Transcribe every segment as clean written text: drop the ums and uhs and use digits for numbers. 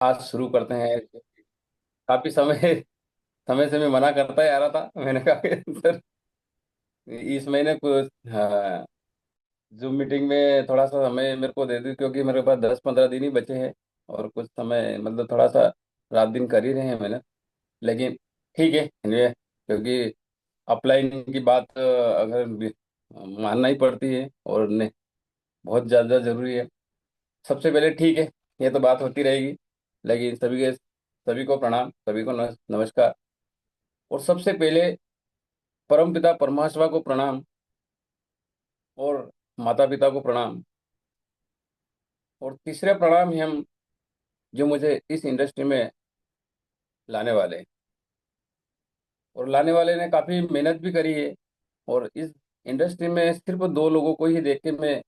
आज शुरू करते हैं। काफी समय समय से मैं मना करता ही आ रहा था। मैंने कहा कि सर इस महीने कुछ, हाँ, जूम मीटिंग में थोड़ा सा समय मेरे को दे दी, क्योंकि मेरे पास 10-15 दिन ही बचे हैं। और कुछ समय मतलब थोड़ा सा रात दिन कर ही रहे हैं मैंने। लेकिन ठीक है anyway, क्योंकि अपलाइन की बात अगर मानना ही पड़ती है और ने बहुत ज़्यादा ज़रूरी है। सबसे पहले ठीक है, ये तो बात होती रहेगी। लेकिन सभी को प्रणाम, सभी को नमस्कार। और सबसे पहले परम पिता परमात्मा को प्रणाम, और माता पिता को प्रणाम। और तीसरे प्रणाम है हम जो मुझे इस इंडस्ट्री में लाने वाले हैं। और लाने वाले ने काफ़ी मेहनत भी करी है। और इस इंडस्ट्री में सिर्फ दो लोगों को ही देख के मैं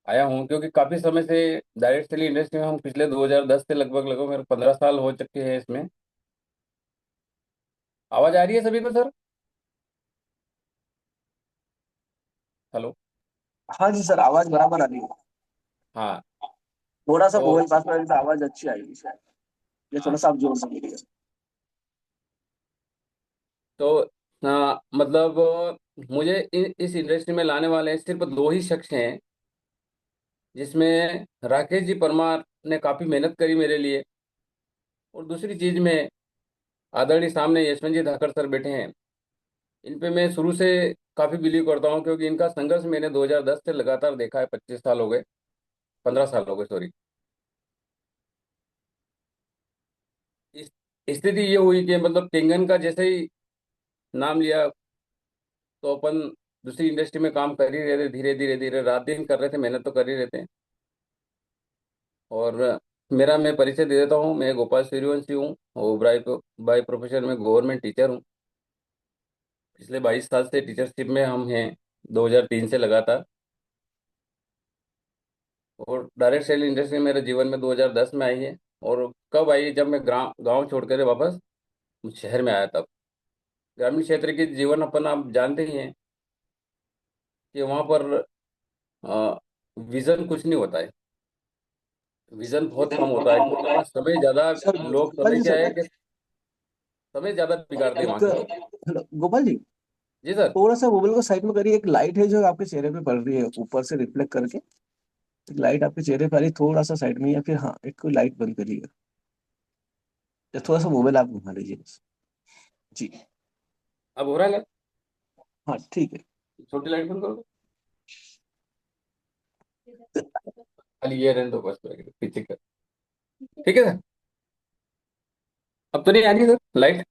आया हूँ, क्योंकि काफ़ी समय से डायरेक्ट सेलिंग इंडस्ट्री में हम पिछले 2010 से लगभग लगभग मेरे 15 साल हो चुके हैं इसमें। आवाज़ आ रही है सभी को सर? हेलो। हाँ जी सर, आवाज बराबर आ रही है। हाँ। थोड़ा सा तो मोबाइल पास में रखिए तो आवाज अच्छी आएगी शायद। ये थोड़ा हाँ। सा आप जोर से बोलिए। तो मतलब मुझे इस इंडस्ट्री में लाने वाले सिर्फ दो ही शख्स हैं, जिसमें राकेश जी परमार ने काफ़ी मेहनत करी मेरे लिए। और दूसरी चीज़ में आदरणीय सामने यशवंत जी धाकड़ सर बैठे हैं। इन पे मैं शुरू से काफ़ी बिलीव करता हूँ, क्योंकि इनका संघर्ष मैंने 2010 से लगातार देखा है। 25 साल हो गए, 15 साल हो गए सॉरी। इस स्थिति ये हुई कि मतलब टेंगन का जैसे ही नाम लिया, तो अपन दूसरी इंडस्ट्री में काम कर ही रहे थे। धीरे धीरे धीरे रात दिन कर रहे थे, मेहनत तो कर ही रहे थे। और मेरा मैं परिचय दे देता हूँ। मैं गोपाल सूर्यवंशी हूँ, और बाई प्रोफेशन में गवर्नमेंट टीचर हूँ। पिछले 22 साल से टीचरशिप में हम हैं, 2003 से लगातार। और डायरेक्ट सेल इंडस्ट्री मेरे जीवन में 2010 में आई है। और कब आई? जब मैं गाँव गाँव छोड़ कर वापस शहर में आया तब। ग्रामीण क्षेत्र के जीवन अपन आप जानते ही हैं कि वहाँ पर विजन कुछ नहीं होता है। विजन बहुत कम होता है, क्योंकि वहाँ समय ज़्यादा। सर लोग गोपाल समय जी, क्या सर है कि समय ज़्यादा बिगाड़ते हैं वहाँ एक के लोग। हेलो, गोपाल जी, जी सर। थोड़ा सा मोबाइल को साइड में करिए। एक लाइट है जो आपके चेहरे पे पड़ रही है ऊपर से रिफ्लेक्ट करके। एक लाइट आपके चेहरे पे आ रही है, थोड़ा सा साइड में, या फिर हाँ, एक लाइट बंद करिए। या थोड़ा सा मोबाइल आप घुमा लीजिए बस। जी। अब हो रहा है? हाँ ठीक है। छोटी लाइट बंद करो। खाली ये रहने दो बस, पीछे कर। ठीक है सर। अब तो नहीं आ रही सर लाइट?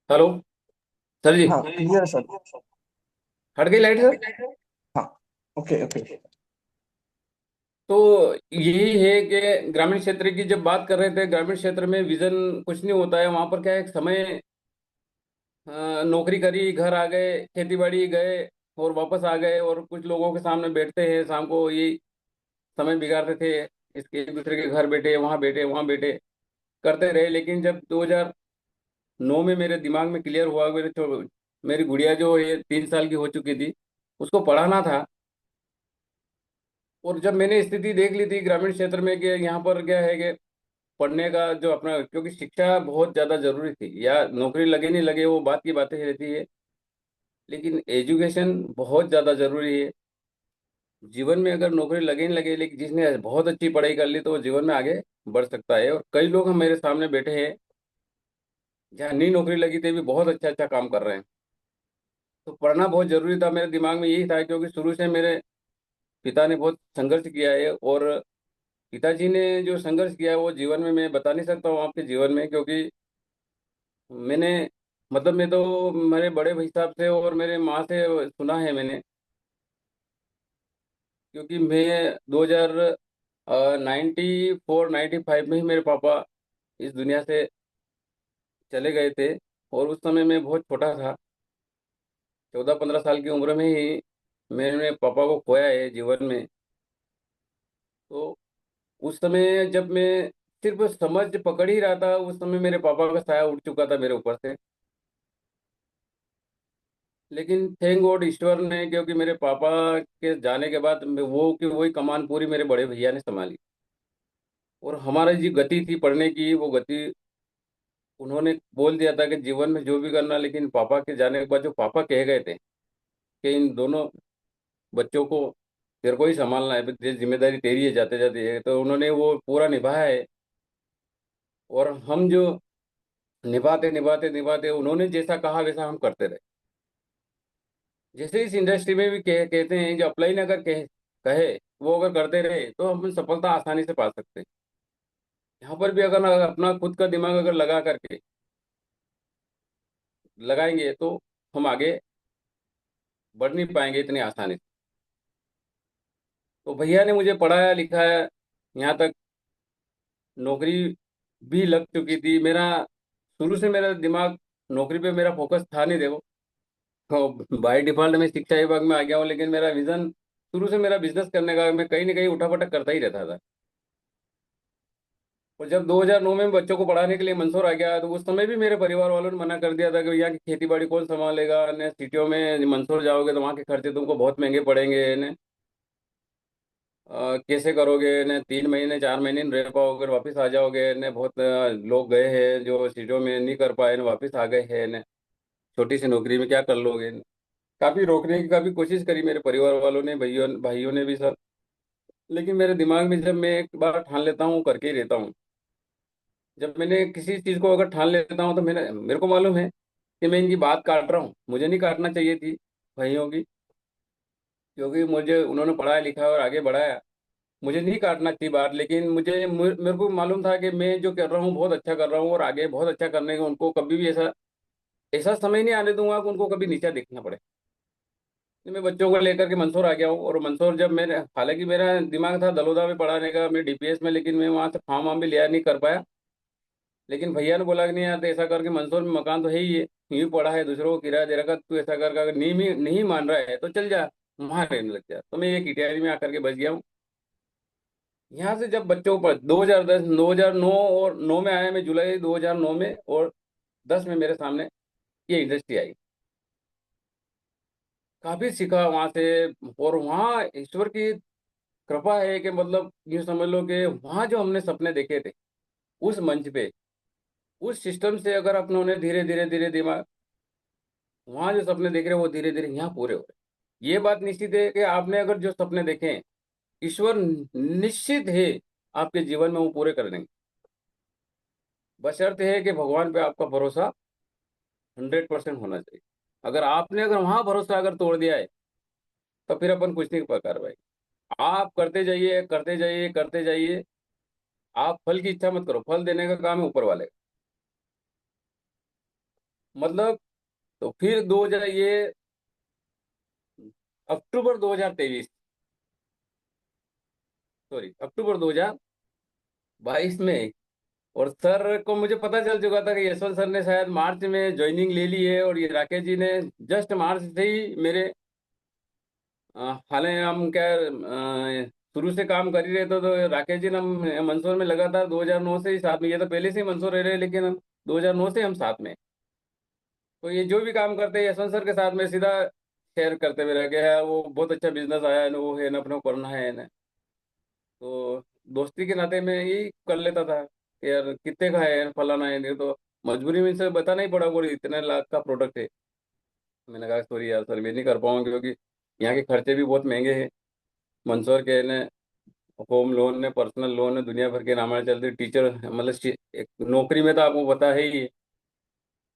हेलो सर जी। हाँ क्लियर है सर। हट गई लाइट सर? हाँ। Okay okay. तो यही है कि ग्रामीण क्षेत्र की जब बात कर रहे थे, ग्रामीण क्षेत्र में विजन कुछ नहीं होता है। वहां पर क्या है, समय नौकरी करी, घर आ गए, खेती बाड़ी गए, और वापस आ गए, और कुछ लोगों के सामने बैठते हैं शाम को, यही समय बिगाड़ते थे। इसके एक दूसरे के घर बैठे, वहां बैठे करते रहे। लेकिन जब 2009 में मेरे दिमाग में क्लियर हुआ, मेरी गुड़िया जो ये 3 साल की हो चुकी थी, उसको पढ़ाना था। और जब मैंने स्थिति देख ली थी ग्रामीण क्षेत्र में कि यहाँ पर क्या है कि पढ़ने का जो अपना, क्योंकि शिक्षा बहुत ज़्यादा जरूरी थी। या नौकरी लगे नहीं लगे वो बात की बातें रहती है, लेकिन एजुकेशन बहुत ज़्यादा जरूरी है। जीवन में अगर नौकरी लगे नहीं लगे, लेकिन जिसने बहुत अच्छी पढ़ाई कर ली तो वो जीवन में आगे बढ़ सकता है। और कई लोग हम मेरे सामने बैठे हैं जहाँ नहीं नौकरी लगी थे, भी बहुत अच्छा अच्छा काम कर रहे हैं। तो पढ़ना बहुत जरूरी था, मेरे दिमाग में यही था, क्योंकि शुरू से मेरे पिता ने बहुत संघर्ष किया है। और पिताजी ने जो संघर्ष किया है वो जीवन में मैं बता नहीं सकता हूँ आपके जीवन में, क्योंकि मैंने मतलब मैं तो मेरे बड़े भाई साहब से और मेरे माँ से सुना है मैंने। क्योंकि मैं 2000 94 95 में ही मेरे पापा इस दुनिया से चले गए थे। और उस समय मैं बहुत छोटा था, 14-15 साल की उम्र में ही मैंने पापा को खोया है जीवन में। तो उस समय जब मैं सिर्फ समझ पकड़ ही रहा था, उस समय मेरे पापा का साया उठ चुका था मेरे ऊपर से। लेकिन थैंक गॉड ईश्वर ने, क्योंकि मेरे पापा के जाने के बाद वो कि वही कमान पूरी मेरे बड़े भैया ने संभाली। और हमारी जो गति थी पढ़ने की, वो गति उन्होंने बोल दिया था कि जीवन में जो भी करना, लेकिन पापा के जाने के बाद जो पापा कह गए थे कि इन दोनों बच्चों को तेरे को ही संभालना है, ये जिम्मेदारी तेरी है जाते जाते है, तो उन्होंने वो पूरा निभाया है। और हम जो निभाते निभाते निभाते, उन्होंने जैसा कहा वैसा हम करते रहे। जैसे इस इंडस्ट्री में भी कहते हैं, जो अप्लाई ना अगर कहे वो अगर करते रहे तो हम सफलता आसानी से पा सकते हैं। यहाँ पर भी अगर अपना खुद का दिमाग अगर लगा करके लगाएंगे तो हम आगे बढ़ नहीं पाएंगे इतनी आसानी से। तो भैया ने मुझे पढ़ाया लिखाया, यहाँ तक नौकरी भी लग चुकी थी। मेरा शुरू से मेरा दिमाग नौकरी पे मेरा फोकस था नहीं, देखो। तो बाई डिफॉल्ट मैं शिक्षा विभाग में आ गया हूँ, लेकिन मेरा विजन शुरू से मेरा बिजनेस करने का, मैं कहीं ना कहीं उठापटक करता ही रहता था। और जब 2009 में बच्चों को पढ़ाने के लिए मंसूर आ गया, तो उस समय भी मेरे परिवार वालों ने मना कर दिया था कि यहाँ की खेती बाड़ी कौन संभालेगा, ने सिटियों में मंसूर जाओगे तो वहाँ के खर्चे तुमको बहुत महंगे पड़ेंगे ने। कैसे करोगे ने, 3 महीने 4 महीने नहीं रह पाओगे, वापस आ जाओगे ने। बहुत लोग गए हैं जो सिटियों में नहीं कर पाए ने, वापस आ गए हैं ने। छोटी सी नौकरी में क्या कर लोगे ने। काफी रोकने की काफी कोशिश करी मेरे परिवार वालों ने, भाइयों भाइयों ने भी सब। लेकिन मेरे दिमाग में जब मैं एक बार ठान लेता हूँ करके ही रहता हूँ। जब मैंने किसी चीज को अगर ठान लेता हूँ तो मेरे मेरे को मालूम है कि मैं इनकी बात काट रहा हूँ, मुझे नहीं काटना चाहिए थी भाइयों की। क्योंकि मुझे उन्होंने पढ़ाया लिखा और आगे बढ़ाया, मुझे नहीं काटना थी बात। लेकिन मेरे को मालूम था कि मैं जो कर रहा हूँ बहुत अच्छा कर रहा हूँ, और आगे बहुत अच्छा करने का उनको कभी भी ऐसा ऐसा समय नहीं आने दूंगा कि उनको कभी नीचा दिखना पड़े। तो मैं बच्चों को लेकर के मंदसौर आ गया हूँ। और मंदसौर जब मेरे, हालांकि मेरा दिमाग था दलोदा में पढ़ाने का, मैं डीपीएस में, लेकिन मैं वहाँ से फॉर्म वार्म भी लिया नहीं कर पाया। लेकिन भैया ने बोला कि नहीं यार, तो ऐसा करके मंदसौर में मकान तो है ही है, यूं पड़ा है, दूसरों को किराया दे रखा, तू ऐसा कर, अगर नहीं मान रहा है तो चल जा वहां रहने लग जा। तो मैं ये किटियारी में आकर के बच गया हूँ। यहाँ से जब बच्चों पर 2010 2009 और 9 में आया मैं, जुलाई 2009 में, और 10 में मेरे सामने ये इंडस्ट्री आई। काफी सीखा वहां से। और वहाँ ईश्वर की कृपा है कि मतलब यूं समझ लो कि वहाँ जो हमने सपने देखे थे उस मंच पे, उस सिस्टम से अगर अपनों ने धीरे धीरे धीरे दिमाग, वहाँ जो सपने देख रहे हैं वो धीरे धीरे यहाँ पूरे हो रहे। ये बात निश्चित है कि आपने अगर जो सपने देखे हैं, ईश्वर निश्चित है आपके जीवन में वो पूरे कर देंगे। बशर्ते है कि भगवान पे आपका भरोसा 100% होना चाहिए। अगर वहाँ भरोसा अगर तोड़ दिया है, तो फिर अपन कुछ नहीं कर पाएंगे। आप करते जाइए करते जाइए करते जाइए। आप फल की इच्छा मत करो, फल देने का काम है ऊपर वाले का। मतलब, तो फिर 2000 ये अक्टूबर 2023, सॉरी अक्टूबर 2022 में। और सर को मुझे पता चल चुका था कि यशवंत सर ने शायद मार्च में ज्वाइनिंग ले ली है, और ये राकेश जी ने जस्ट मार्च से ही मेरे, हालांकि हम क्या शुरू से काम कर ही रहे थे, तो राकेश जी ने हम मंदसौर में लगातार 2009 से ही साथ में, ये तो पहले से ही मंदसौर रह रहे हैं, लेकिन हम 2009 से हम साथ में। तो ये जो भी काम करते हैं यशवंत सर के साथ में सीधा शेयर करते हुए रह गया। वो बहुत अच्छा बिजनेस आया है ना, वो है ना, अपने को करना है ना। तो दोस्ती के नाते में यही कर लेता था कि यार कितने का है फलाना है, नहीं तो मजबूरी में से बताना ही पड़ा, बोले इतने लाख का प्रोडक्ट है। मैंने कहा सॉरी यार सर, मैं नहीं कर पाऊंगा, क्योंकि यहाँ के खर्चे भी बहुत महंगे हैं। मंदसौर के ने होम लोन ने, पर्सनल लोन ने, दुनिया भर के नाम चलते टीचर, मतलब एक नौकरी में तो आपको पता है ही,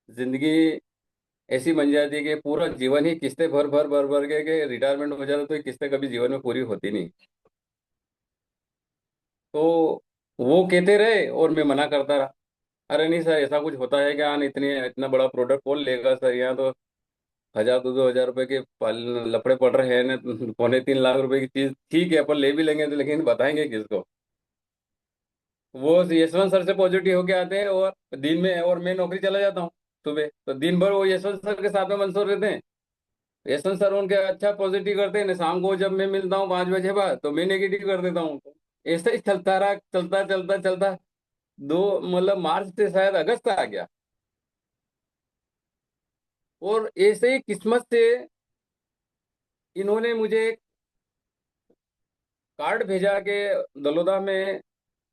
जिंदगी ऐसी बन जाती है कि पूरा जीवन ही किस्तें भर भर भर भर के रिटायरमेंट हो जाता, तो ये किस्तें कभी जीवन में पूरी होती नहीं। तो वो कहते रहे और मैं मना करता रहा। अरे नहीं सर, ऐसा कुछ होता है क्या, इतने इतना बड़ा प्रोडक्ट कौन लेगा सर, यहाँ तो 1,000 2,000 रुपए के लफड़े पड़ रहे हैं ना। 2.5 3 लाख रुपए की चीज ठीक है अपन ले भी लेंगे तो, लेकिन बताएंगे किसको। वो यशवंत सर से पॉजिटिव होके आते हैं, और दिन में, और मैं नौकरी चला जाता हूँ सुबह, तो दिन भर वो यशवंत सर के साथ में मंसूर रहते हैं। यशवंत सर उनके अच्छा पॉजिटिव करते हैं ना, शाम को जब मैं मिलता हूँ 5 बजे बाद, तो मैं नेगेटिव कर देता हूँ। ऐसा ही चलता रहा, चलता चलता चलता, दो मतलब मार्च से शायद अगस्त आ गया। और ऐसे ही किस्मत से इन्होंने मुझे एक कार्ड भेजा कि दलोदा में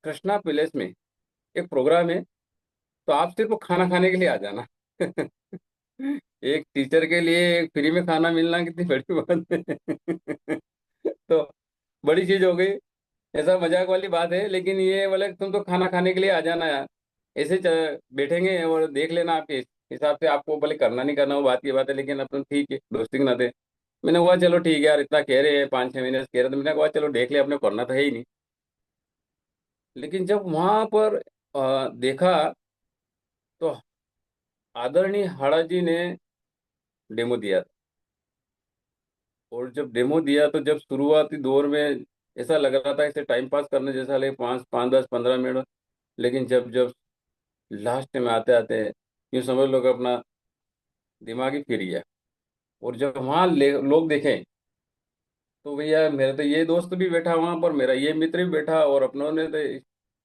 कृष्णा पैलेस में एक प्रोग्राम है, तो आप सिर्फ खाना खाने के लिए आ जाना। एक टीचर के लिए फ्री में खाना मिलना कितनी बड़ी बात है। तो बड़ी चीज हो गई। ऐसा मजाक वाली बात है, लेकिन ये बोले तुम तो खाना खाने के लिए आ जाना यार, ऐसे बैठेंगे और देख लेना आपके हिसाब से, आपको भले करना नहीं करना वो बात की बात है, लेकिन अपन ठीक है दोस्ती के नाते। मैंने कहा चलो ठीक है यार, इतना कह रहे हैं 5-6 महीने से कह रहे, तो मैंने कहा चलो देख ले, अपने करना तो है ही नहीं। लेकिन जब वहां पर देखा, तो आदरणीय हाड़ा जी ने डेमो दिया। और जब डेमो दिया तो जब शुरुआती दौर में ऐसा लग रहा था इसे टाइम पास करने जैसा, लगे 5, 5, 10, 15 मिनट। लेकिन जब जब लास्ट में आते आते यूँ समझ लो कि अपना दिमाग ही फिर गया। और जब वहाँ लोग देखें, तो भैया मेरा तो ये दोस्त भी बैठा वहां पर, मेरा ये मित्र भी बैठा, और अपनों ने तो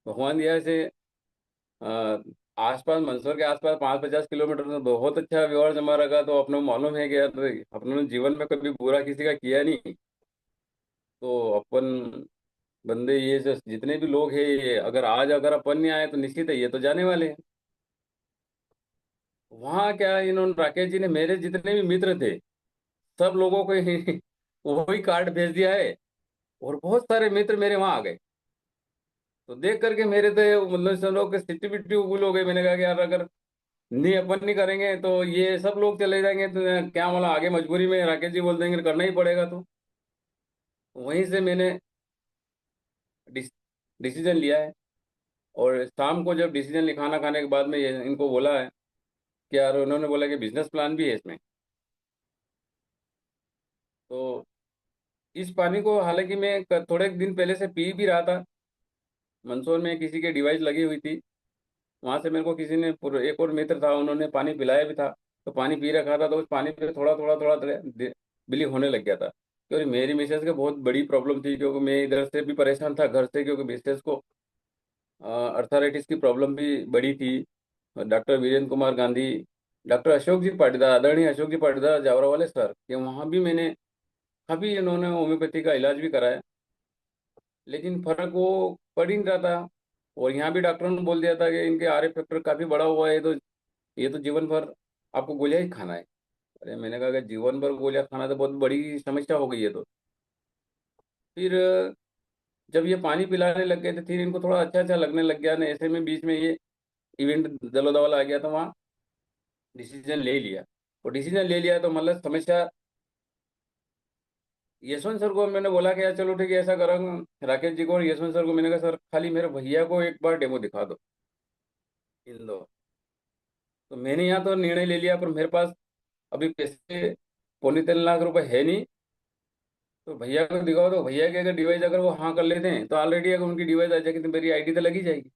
भगवान दिया से आसपास मंदसौर के आसपास 5-50 किलोमीटर से बहुत अच्छा व्यवहार जमा रखा। तो अपनों को मालूम है कि यार अपनों ने जीवन में कभी बुरा किसी का किया नहीं। तो अपन बंदे ये जो जितने भी लोग हैं, ये अगर आज अगर अपन नहीं आए तो निश्चित है ये तो जाने वाले हैं। वहाँ क्या इन्होंने राकेश जी ने मेरे जितने भी मित्र थे सब लोगों को ही वही कार्ड भेज दिया है। और बहुत सारे मित्र मेरे वहाँ आ गए। तो देख करके मेरे तो मतलब सब लोग सिट्टी बिट्टी उगुल हो गई। मैंने कहा कि यार अगर नहीं अपन नहीं करेंगे तो ये सब लोग चले जाएंगे, तो क्या बोला आगे मजबूरी में राकेश जी बोल देंगे करना ही पड़ेगा। तो वहीं से मैंने डिसीजन लिया है। और शाम को जब डिसीजन लिखाना खाने के बाद में ये इनको बोला है कि यार, उन्होंने बोला कि बिजनेस प्लान भी है इसमें। तो इस पानी को हालांकि मैं थोड़े दिन पहले से पी भी रहा था। मंदसौर में किसी के डिवाइस लगी हुई थी, वहां से मेरे को किसी ने एक और मित्र था उन्होंने पानी पिलाया भी था। तो पानी पी रखा था, तो उस पानी पे थोड़ा थोड़ा थोड़ा बिली होने लग गया था। क्योंकि मेरी मिसेज को बहुत बड़ी प्रॉब्लम थी, क्योंकि मैं इधर से भी परेशान था घर से, क्योंकि मिसेज को अर्थराइटिस की प्रॉब्लम भी बड़ी थी। डॉक्टर वीरेंद्र कुमार गांधी, डॉक्टर अशोक जी पाटीदार, आदरणीय अशोक जी पाटीदार जावरा वाले सर के वहाँ भी मैंने काफ़ी इन्होंने होम्योपैथी का इलाज भी कराया, लेकिन फर्क वो पड़ ही नहीं रहा था। और यहाँ भी डॉक्टरों ने बोल दिया था कि इनके आर एफ फैक्टर काफ़ी बड़ा हुआ है, तो ये तो जीवन भर आपको गोलियां ही खाना है। अरे मैंने कहा कि जीवन भर गोलियां खाना तो बहुत बड़ी समस्या हो गई है। तो फिर जब ये पानी पिलाने लग गए थे, फिर इनको थोड़ा अच्छा अच्छा लगने लग गया ना, ऐसे में बीच में ये इवेंट दलोदवाल आ गया, तो वहाँ डिसीजन ले लिया। और डिसीजन ले लिया तो मतलब समस्या, यशवंत सर को मैंने बोला कि यार चलो ठीक है ऐसा करूँगा, राकेश जी को और यशवंत सर को मैंने कहा सर खाली मेरे भैया को एक बार डेमो दिखा दो इंदौर। तो मैंने यहाँ तो निर्णय ले लिया, पर मेरे पास अभी पैसे 2.75 लाख रुपए है नहीं। तो भैया को दिखाओ, तो भैया के अगर डिवाइस अगर वो हाँ कर लेते हैं तो ऑलरेडी अगर उनकी डिवाइस आ जाएगी तो मेरी आईडी तो लगी जाएगी।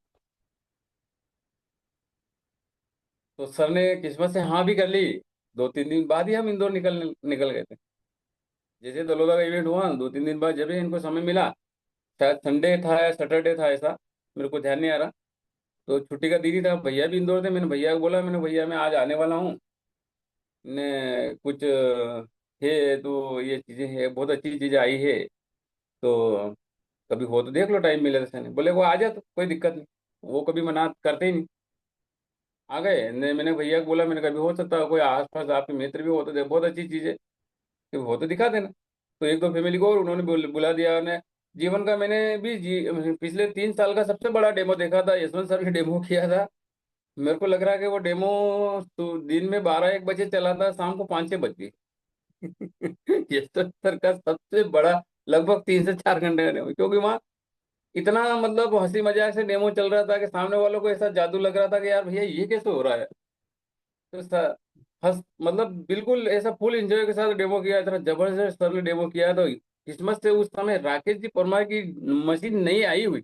तो सर ने किस्मत से हाँ भी कर ली। 2-3 दिन बाद ही हम इंदौर निकल निकल गए थे। जैसे दलोदा का इवेंट हुआ 2-3 दिन बाद जब भी इनको समय मिला, शायद संडे था या सैटरडे था ऐसा, मेरे को ध्यान नहीं आ रहा। तो छुट्टी का दिन ही था, भैया भी इंदौर थे। मैंने भैया को बोला, मैंने भैया मैं आज आने वाला हूँ, ने कुछ है तो ये चीज़ें है, बहुत अच्छी चीज़ें आई है, तो कभी हो तो देख लो टाइम मिले तो। सर बोले वो आ जा, तो कोई दिक्कत नहीं, वो कभी मना करते ही नहीं। आ गए ने, मैंने भैया को बोला, मैंने कभी हो सकता है कोई आसपास आपके मित्र भी हो तो बहुत अच्छी चीज़ है कि हो तो दिखा देना। तो एक दो फैमिली को और उन्होंने बुला दिया उन्हें। जीवन का मैंने भी पिछले 3 साल का सबसे बड़ा डेमो देखा था, यशवंत सर ने डेमो किया था। मेरे को लग रहा है कि वो डेमो तो दिन में 12-1 बजे चला था, शाम को 5-6 बज गई। यशवंत सर का सबसे बड़ा लगभग 3 से 4 घंटे का डेमो, क्योंकि वहाँ इतना मतलब हंसी मजाक से डेमो चल रहा था कि सामने वालों को ऐसा जादू लग रहा था कि यार भैया ये कैसे हो रहा है। तो हंस मतलब बिल्कुल ऐसा फुल एंजॉय के साथ डेमो किया, इतना जबरदस्त सर ने डेमो किया। तो किस्मत से उस समय राकेश जी परमार की मशीन नहीं आई हुई,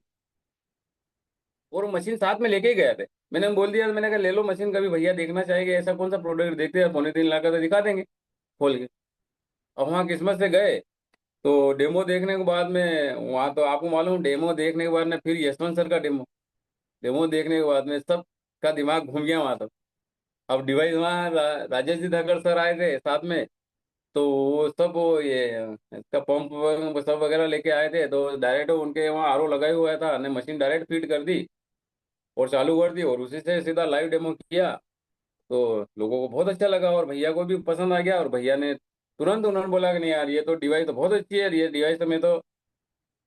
और मशीन साथ में लेके ही गए थे। मैंने बोल दिया, मैंने कहा ले लो मशीन, कभी भैया देखना चाहेंगे ऐसा कौन सा प्रोडक्ट देखते हैं, 2.75 लाख का तो दिखा देंगे खोल के। अब वहाँ किस्मत से गए, तो डेमो देखने के बाद में वहाँ तो आपको मालूम, डेमो देखने के बाद में फिर यशवंत सर का डेमो, डेमो देखने के बाद में सब का दिमाग घूम गया वहाँ तो। अब डिवाइस वहाँ राजेश जी धाकड़ सर आए थे साथ में। तो वो सब वो ये इसका पंप सब वगैरह लेके आए थे, तो डायरेक्ट उनके वहाँ आरओ लगा ही हुआ था, ने मशीन डायरेक्ट फीड कर दी और चालू कर दी और उसी से सीधा लाइव डेमो किया। तो लोगों को बहुत अच्छा लगा और भैया को भी पसंद आ गया, और भैया ने तुरंत उन्होंने बोला कि नहीं यार ये तो डिवाइस तो बहुत अच्छी है, ये डिवाइस तो मैं तो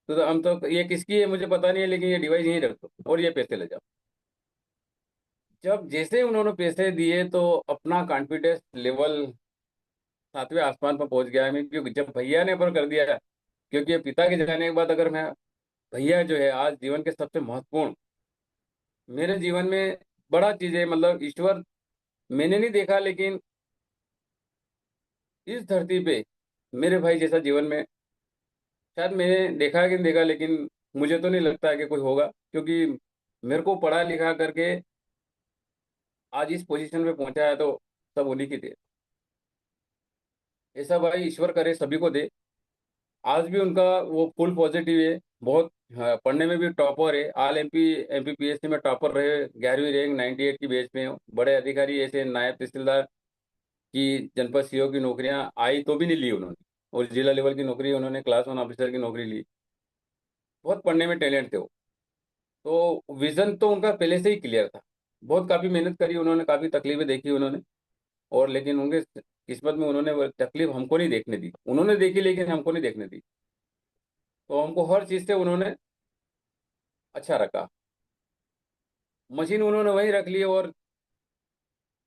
हम तो ये किसकी है मुझे पता नहीं है, लेकिन ये डिवाइस यहीं रख दो और ये पैसे ले जाओ। जब जैसे उन्होंने पैसे दिए तो अपना कॉन्फिडेंस लेवल सातवें आसमान पर पहुंच गया मैं, क्योंकि जब भैया ने पर कर दिया, क्योंकि ये पिता के जाने के बाद अगर मैं, भैया जो है आज जीवन के सबसे महत्वपूर्ण मेरे जीवन में बड़ा चीज है, मतलब ईश्वर मैंने नहीं देखा, लेकिन इस धरती पे मेरे भाई जैसा जीवन में शायद मैंने देखा है कि नहीं देखा, लेकिन मुझे तो नहीं लगता है कि कोई होगा, क्योंकि मेरे को पढ़ा लिखा करके आज इस पोजीशन पे पहुंचा है तो सब उन्हीं की थे। ऐसा भाई ईश्वर करे सभी को दे। आज भी उनका वो फुल पॉजिटिव है बहुत। हाँ, पढ़ने में भी टॉपर है, ऑल एमपी एमपीपीएससी में टॉपर रहे, 11वीं रैंक 98 की बेस में। बड़े अधिकारी ऐसे नायब तहसीलदार की, जनपद सीओ की नौकरियां आई तो भी नहीं ली उन्होंने, और जिला लेवल की नौकरी उन्होंने क्लास 1 ऑफिसर की नौकरी ली। बहुत पढ़ने में टैलेंट थे वो। तो विजन तो उनका पहले से ही क्लियर था। बहुत काफ़ी मेहनत करी उन्होंने, काफ़ी तकलीफें देखी उन्होंने, और लेकिन उनके किस्मत में उन्होंने वो तकलीफ हमको नहीं देखने दी, उन्होंने देखी लेकिन हमको नहीं देखने दी। तो हमको हर चीज़ से उन्होंने अच्छा रखा। मशीन उन्होंने वहीं रख ली, और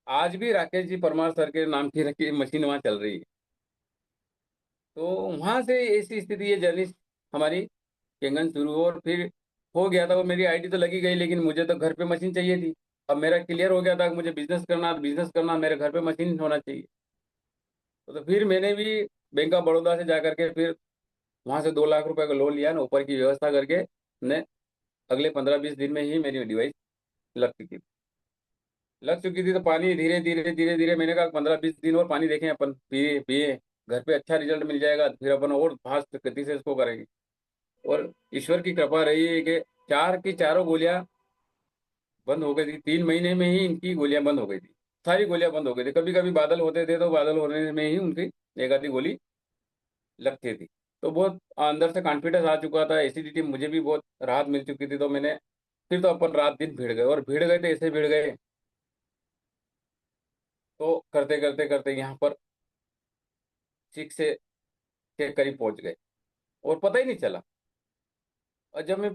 आज भी राकेश जी परमार सर के नाम की रखी मशीन वहाँ चल रही है। तो वहाँ से ऐसी स्थिति, ये जर्नी हमारी केंगन शुरू हुई, और फिर हो गया था वो, मेरी आईडी तो लगी गई, लेकिन मुझे तो घर पे मशीन चाहिए थी। अब मेरा क्लियर हो गया था कि मुझे बिजनेस करना, मेरे घर पे मशीन होना चाहिए। तो फिर मैंने भी बैंक ऑफ बड़ौदा से जा करके फिर वहाँ से 2 लाख रुपए का लोन लिया ना, ऊपर की व्यवस्था करके ने अगले 15-20 दिन में ही मेरी डिवाइस लग चुकी थी। तो पानी धीरे धीरे धीरे धीरे मैंने कहा 15-20 दिन और पानी देखें, अपन पिए पिए, घर पे अच्छा रिजल्ट मिल जाएगा तो फिर अपन और फास्ट गति से इसको करेंगे। और ईश्वर की कृपा रही है कि चार की चारों गोलियां बंद हो गई थी, 3 महीने में ही इनकी गोलियां बंद हो गई थी। सारी गोलियां बंद हो गई थी, कभी कभी बादल होते थे तो बादल होने में ही उनकी एक आधी गोली लगती थी। तो बहुत अंदर से कॉन्फिडेंस आ चुका था, एसिडिटी मुझे भी बहुत राहत मिल चुकी थी। तो मैंने फिर तो अपन रात दिन भिड़ गए, और भिड़ गए थे ऐसे भिड़ गए, तो करते करते करते यहाँ पर 6 के करीब पहुंच गए, और पता ही नहीं चला। और जब मैं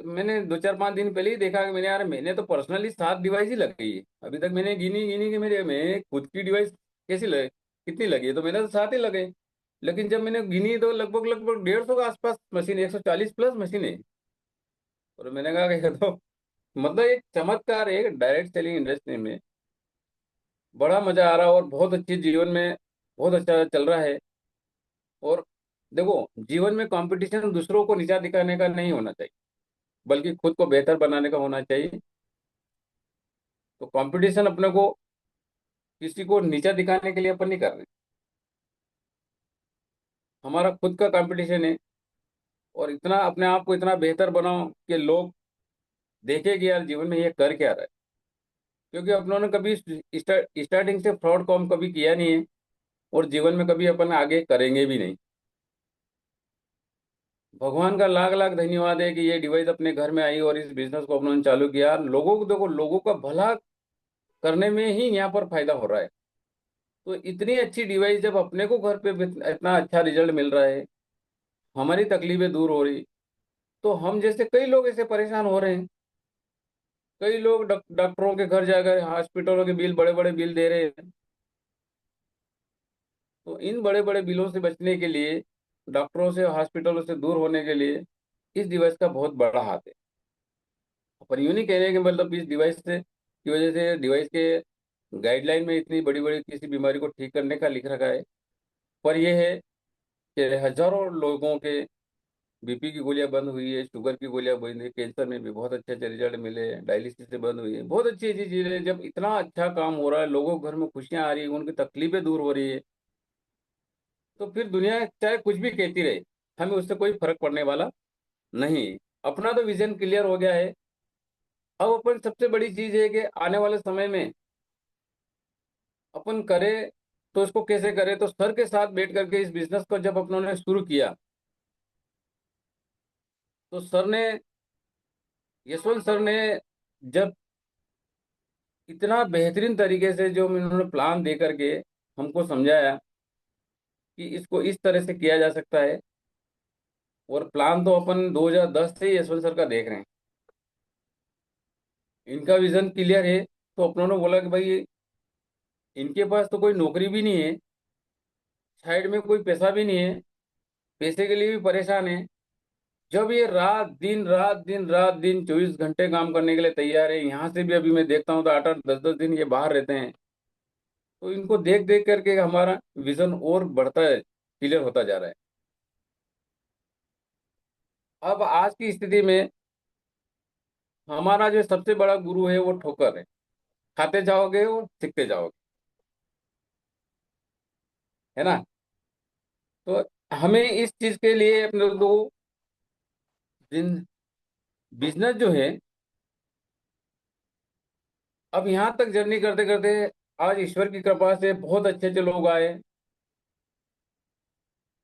मैंने 2-4-5 दिन पहले ही देखा कि मैंने, यार मैंने तो पर्सनली 7 डिवाइस ही लगी है अभी तक, मैंने गिनी गिनी कि मेरे मैं खुद की डिवाइस कैसी लगे, कितनी लगी है, तो मैंने तो 7 ही लगे। लेकिन जब मैंने गिनी तो लगभग लगभग 150 के आसपास मशीन, 140 प्लस मशीन है। और मैंने कहा कि ये तो मतलब एक चमत्कार है डायरेक्ट सेलिंग इंडस्ट्री में। बड़ा मजा आ रहा है, और बहुत अच्छी जीवन में बहुत अच्छा चल रहा है। और देखो, जीवन में कंपटीशन दूसरों को नीचा दिखाने का नहीं होना चाहिए, बल्कि खुद को बेहतर बनाने का होना चाहिए। तो कंपटीशन अपने को किसी को नीचा दिखाने के लिए अपन नहीं कर रहे, हमारा खुद का कंपटीशन है। और इतना अपने आप को इतना बेहतर बनाओ कि लोग देखें कि यार जीवन में ये कर क्या रहा है। क्योंकि अपनों ने कभी स्टार्टिंग से फ्रॉड काम कभी किया नहीं है, और जीवन में कभी अपन आगे करेंगे भी नहीं। भगवान का लाख लाख धन्यवाद है कि ये डिवाइस अपने घर में आई और इस बिजनेस को अपनों ने चालू किया। लोगों को देखो, लोगों का भला करने में ही यहाँ पर फायदा हो रहा है। तो इतनी अच्छी डिवाइस जब अपने को घर पे इतना अच्छा रिजल्ट मिल रहा है, हमारी तकलीफें दूर हो रही, तो हम जैसे कई लोग ऐसे परेशान हो रहे हैं। कई लोग डॉक्टरों के घर जाकर हॉस्पिटलों के बिल, बड़े बड़े बिल दे रहे हैं। तो इन बड़े बड़े बिलों से बचने के लिए, डॉक्टरों से हॉस्पिटलों से दूर होने के लिए इस डिवाइस का बहुत बड़ा हाथ है। पर यूँ नहीं कह रहे कि मतलब इस डिवाइस से की वजह से डिवाइस के गाइडलाइन में इतनी बड़ी बड़ी किसी बीमारी को ठीक करने का लिख रखा है। पर यह है कि हजारों लोगों के बीपी की गोलियां बंद हुई है, शुगर की गोलियां बंद हुई, कैंसर में भी बहुत अच्छे अच्छे रिजल्ट मिले, डायलिसिस से बंद हुई है, बहुत अच्छी अच्छी चीजें। जब इतना अच्छा काम हो रहा है, लोगों के घर में खुशियां आ रही है, उनकी तकलीफें दूर हो रही है, तो फिर दुनिया चाहे कुछ भी कहती रहे, हमें उससे कोई फर्क पड़ने वाला नहीं। अपना तो विजन क्लियर हो गया है। अब अपन सबसे बड़ी चीज है कि आने वाले समय में अपन करे तो इसको कैसे करें, तो सर के साथ बैठ करके इस बिजनेस को जब अपनों ने शुरू किया, तो सर ने, यशवंत सर ने, जब इतना बेहतरीन तरीके से जो इन्होंने प्लान दे करके हमको समझाया कि इसको इस तरह से किया जा सकता है। और प्लान तो अपन 2010 से ही यशवंत सर का देख रहे हैं। इनका विजन क्लियर है, तो अपनों ने बोला कि भाई इनके पास तो कोई नौकरी भी नहीं है, साइड में कोई पैसा भी नहीं है, पैसे के लिए भी परेशान है। जब ये रात दिन 24 घंटे काम करने के लिए तैयार है, यहाँ से भी अभी मैं देखता हूँ तो 8-8 10-10 दिन ये बाहर रहते हैं। तो इनको देख देख करके हमारा विजन और बढ़ता है, क्लियर होता जा रहा है। अब आज की स्थिति में हमारा जो सबसे बड़ा गुरु है वो ठोकर है। खाते जाओगे और सीखते जाओगे, है ना। तो हमें इस चीज के लिए अपने को दिन बिजनेस जो है, अब यहाँ तक जर्नी करते करते आज ईश्वर की कृपा से बहुत अच्छे अच्छे लोग आए।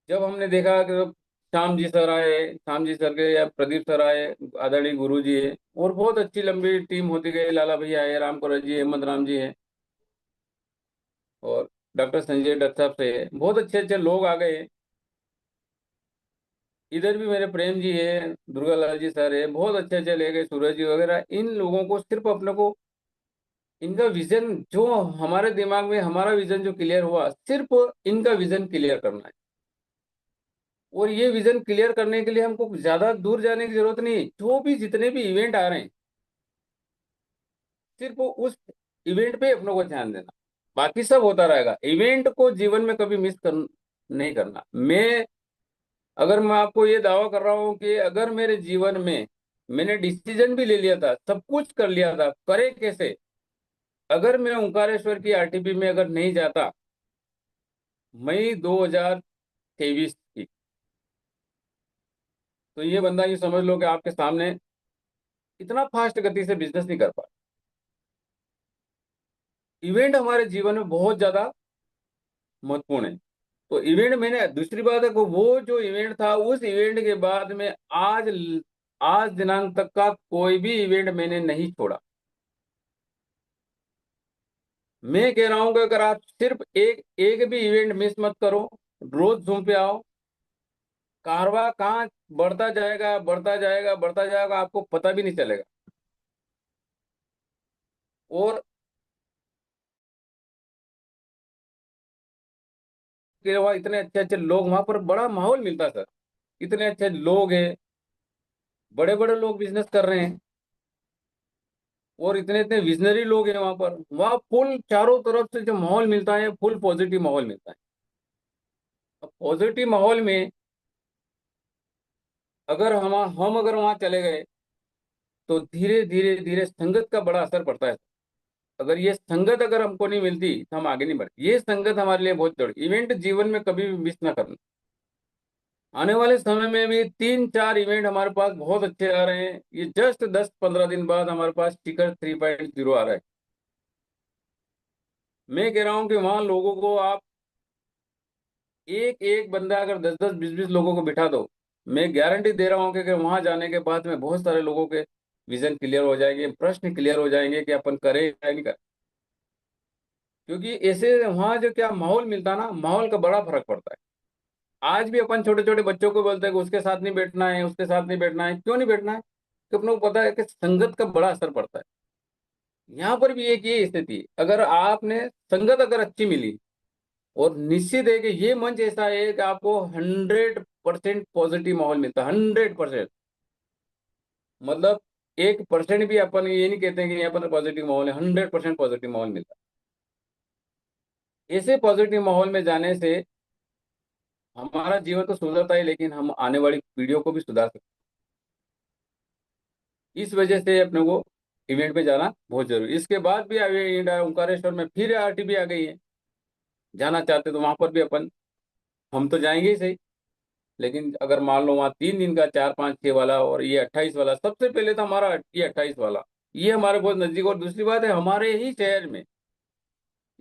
जब हमने देखा कि श्याम जी सर आए, श्याम जी सर के या प्रदीप सर आए, आदरणीय गुरु जी है, और बहुत अच्छी लंबी टीम होती गई। लाला भैया आए, रामपुरा जी, हेमंत राम जी है, और डॉक्टर संजय दत्त साहब से है, बहुत अच्छे अच्छे लोग आ गए। इधर भी मेरे प्रेम जी है, दुर्गा लाल जी सर है, बहुत अच्छे अच्छे ले गए, सूरज जी वगैरह। इन लोगों को सिर्फ अपने को इनका विजन जो हमारे दिमाग में, हमारा विजन जो क्लियर हुआ, सिर्फ इनका विजन क्लियर करना है। और ये विजन क्लियर करने के लिए हमको ज्यादा दूर जाने की जरूरत नहीं। जो भी जितने भी इवेंट आ रहे हैं, सिर्फ उस इवेंट पे अपनों को ध्यान देना, बाकी सब होता रहेगा। इवेंट को जीवन में कभी नहीं करना। मैं आपको ये दावा कर रहा हूँ कि अगर मेरे जीवन में मैंने डिसीजन भी ले लिया था, सब कुछ कर लिया था, करे कैसे, अगर मैं ओंकारेश्वर की आरटीपी में अगर नहीं जाता मई 2023 की, तो ये बंदा ये समझ लो कि आपके सामने इतना फास्ट गति से बिजनेस नहीं कर पा। इवेंट हमारे जीवन में बहुत ज्यादा महत्वपूर्ण है। तो इवेंट, मैंने दूसरी बात है कि वो जो इवेंट था, उस इवेंट के बाद में आज आज दिनांक तक का कोई भी इवेंट मैंने नहीं छोड़ा। मैं कह रहा हूं कि अगर आप सिर्फ एक एक भी इवेंट मिस मत करो, रोज जूम पे आओ, कारवा कहाँ बढ़ता जाएगा, बढ़ता जाएगा, बढ़ता जाएगा, आपको पता भी नहीं चलेगा। और कि वहाँ इतने अच्छे अच्छे लोग, वहां पर बड़ा माहौल मिलता है सर। इतने अच्छे लोग हैं, बड़े बड़े लोग बिजनेस कर रहे हैं, और इतने इतने विजनरी लोग हैं वहां पर। वहाँ फुल चारों तरफ से जो माहौल मिलता है, फुल पॉजिटिव माहौल मिलता है। अब पॉजिटिव माहौल में अगर हम अगर वहां चले गए, तो धीरे धीरे धीरे संगत का बड़ा असर पड़ता है। अगर ये संगत अगर हमको नहीं मिलती तो हम आगे नहीं बढ़ते। ये संगत हमारे लिए बहुत जरूरी। इवेंट जीवन में कभी भी मिस ना करना। आने वाले समय में भी 3-4 इवेंट हमारे पास बहुत अच्छे आ रहे हैं। ये जस्ट 10-15 दिन बाद हमारे पास टिकर 3.0 आ रहा है। मैं कह रहा हूँ कि वहां लोगों को आप एक एक बंदा अगर 10-10 20-20 लोगों को बिठा दो, मैं गारंटी दे रहा हूँ कि वहां जाने के बाद में बहुत सारे लोगों के विजन क्लियर हो जाएंगे, प्रश्न क्लियर हो जाएंगे कि अपन करें या नहीं करें। क्योंकि ऐसे वहां जो क्या माहौल मिलता है ना, माहौल का बड़ा फर्क पड़ता है। आज भी अपन छोटे छोटे बच्चों को बोलते हैं कि उसके साथ नहीं बैठना है, उसके साथ नहीं बैठना है। क्यों नहीं बैठना है? कि अपने को पता है कि संगत का बड़ा असर पड़ता है। यहाँ पर भी एक ये स्थिति है, अगर आपने संगत अगर अच्छी मिली, और निश्चित है कि ये मंच ऐसा है कि आपको 100% पॉजिटिव माहौल मिलता है, 100%। मतलब 1% भी अपन ये नहीं कहते हैं कि यहाँ पर पॉजिटिव माहौल है, 100% पॉजिटिव माहौल मिलता है। ऐसे पॉजिटिव माहौल में जाने से हमारा जीवन तो सुधरता है, लेकिन हम आने वाली पीढ़ियों को भी सुधार सकते हैं। इस वजह से अपने को इवेंट में जाना बहुत जरूरी। इसके बाद भी ओंकारेश्वर में फिर आरटीबी आ गई है। जाना चाहते तो वहां पर भी अपन, हम तो जाएंगे ही सही, लेकिन अगर मान लो वहाँ 3 दिन का, 4-5-6 वाला, और ये 28 वाला, सबसे पहले तो हमारा ये 28 वाला, ये हमारे बहुत नजदीक। और दूसरी बात है, हमारे ही शहर में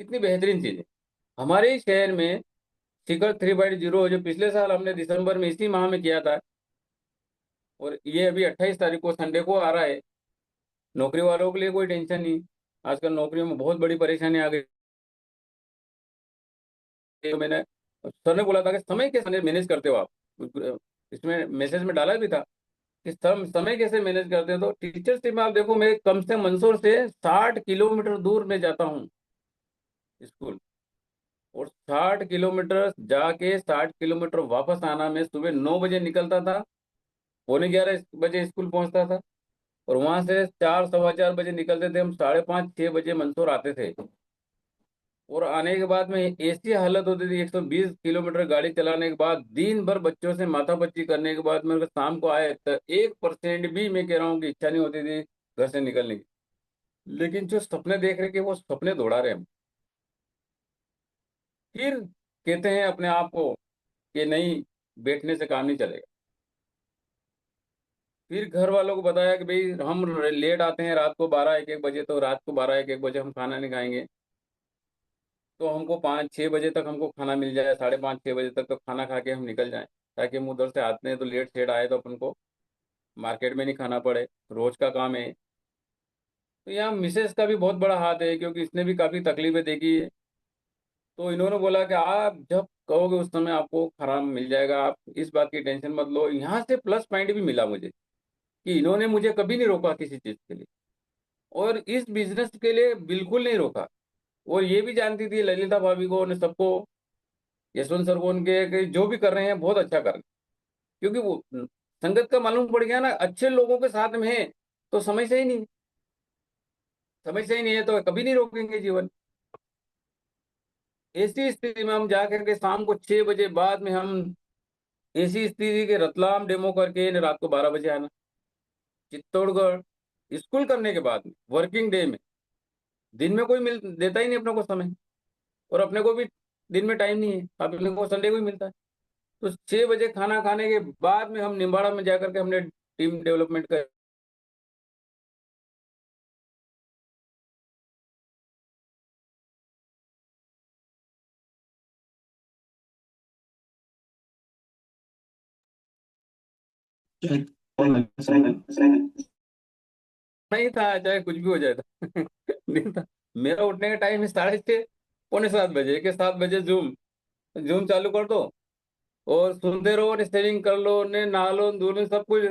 कितनी बेहतरीन चीज है। हमारे ही शहर में शिखर 3/0 जो पिछले साल हमने दिसंबर में इसी माह में किया था, और ये अभी 28 तारीख को संडे को आ रहा है। नौकरी वालों के लिए कोई टेंशन नहीं। आजकल नौकरियों में बहुत बड़ी परेशानी आ गई। तो मैंने, सर ने बोला था कि समय कैसे मैनेज करते हो आप, इसमें मैसेज में डाला भी था कि समय कैसे मैनेज करते हो। तो टीचरशिप में आप देखो, मैं कम से मंदसौर से 60 किलोमीटर दूर में जाता हूँ स्कूल, और 60 किलोमीटर जाके 60 किलोमीटर वापस आना। मैं सुबह 9 बजे निकलता था, पौने 11 बजे स्कूल पहुंचता था, और वहां से 4 सवा 4 बजे निकलते थे हम, 5:30 6 बजे मंदसौर आते थे। और आने के बाद में ऐसी हालत होती थी, 120 किलोमीटर गाड़ी चलाने के बाद, दिन भर बच्चों से माथापच्ची करने के बाद, मेरे को शाम को आए तो 1% भी, मैं कह रहा हूँ कि इच्छा नहीं होती थी घर से निकलने की। लेकिन जो सपने देख रहे कि वो सपने दौड़ा रहे हम। फिर कहते हैं अपने आप को कि नहीं, बैठने से काम नहीं चलेगा। फिर घर वालों को बताया कि भाई हम लेट आते हैं रात को 12 1 1 बजे, तो रात को 12 1 1 बजे हम खाना नहीं खाएंगे, तो हमको 5 6 बजे तक हमको खाना मिल जाए, 5:30 6 बजे तक तो खाना खा के हम निकल जाएं, ताकि हम उधर से आते हैं तो लेट सेट आए तो अपन को मार्केट में नहीं खाना पड़े, रोज का काम है। तो यहाँ मिसेस का भी बहुत बड़ा हाथ है, क्योंकि इसने भी काफ़ी तकलीफें देखी है। तो इन्होंने बोला कि आप जब कहोगे उस समय आपको खाना मिल जाएगा, आप इस बात की टेंशन मत लो। यहाँ से प्लस पॉइंट भी मिला मुझे कि इन्होंने मुझे कभी नहीं रोका किसी चीज़ के लिए, और इस बिजनेस के लिए बिल्कुल नहीं रोका। और ये भी जानती थी ललिता भाभी को, उन्हें सबको, यशवंत सर को, उनके कि जो भी कर रहे हैं बहुत अच्छा कर रहे हैं। क्योंकि वो संगत का मालूम पड़ गया ना, अच्छे लोगों के साथ में है तो समस्या ही नहीं, समस्या ही नहीं है तो कभी नहीं रोकेंगे जीवन। ऐसी स्थिति में हम जाकर के शाम को 6 बजे बाद में हम, ऐसी स्थिति के रतलाम डेमो करके रात को 12 बजे आना, चित्तौड़गढ़, स्कूल करने के बाद में वर्किंग डे में, दिन में कोई मिल देता ही नहीं अपने को समय, और अपने को भी दिन में टाइम नहीं है, अपने को संडे को ही मिलता है। तो 6 बजे खाना खाने के बाद में हम निम्बाड़ा में जाकर के हमने टीम डेवलपमेंट कर। नहीं था, चाहे कुछ भी हो जाए था। नहीं था। मेरा उठने का टाइम है 6:30 पौने 7 बजे, के 7 बजे जूम जूम चालू कर दो, और सुनते रहो ने, सेविंग कर लो ने, नहा लो धो लो सब कुछ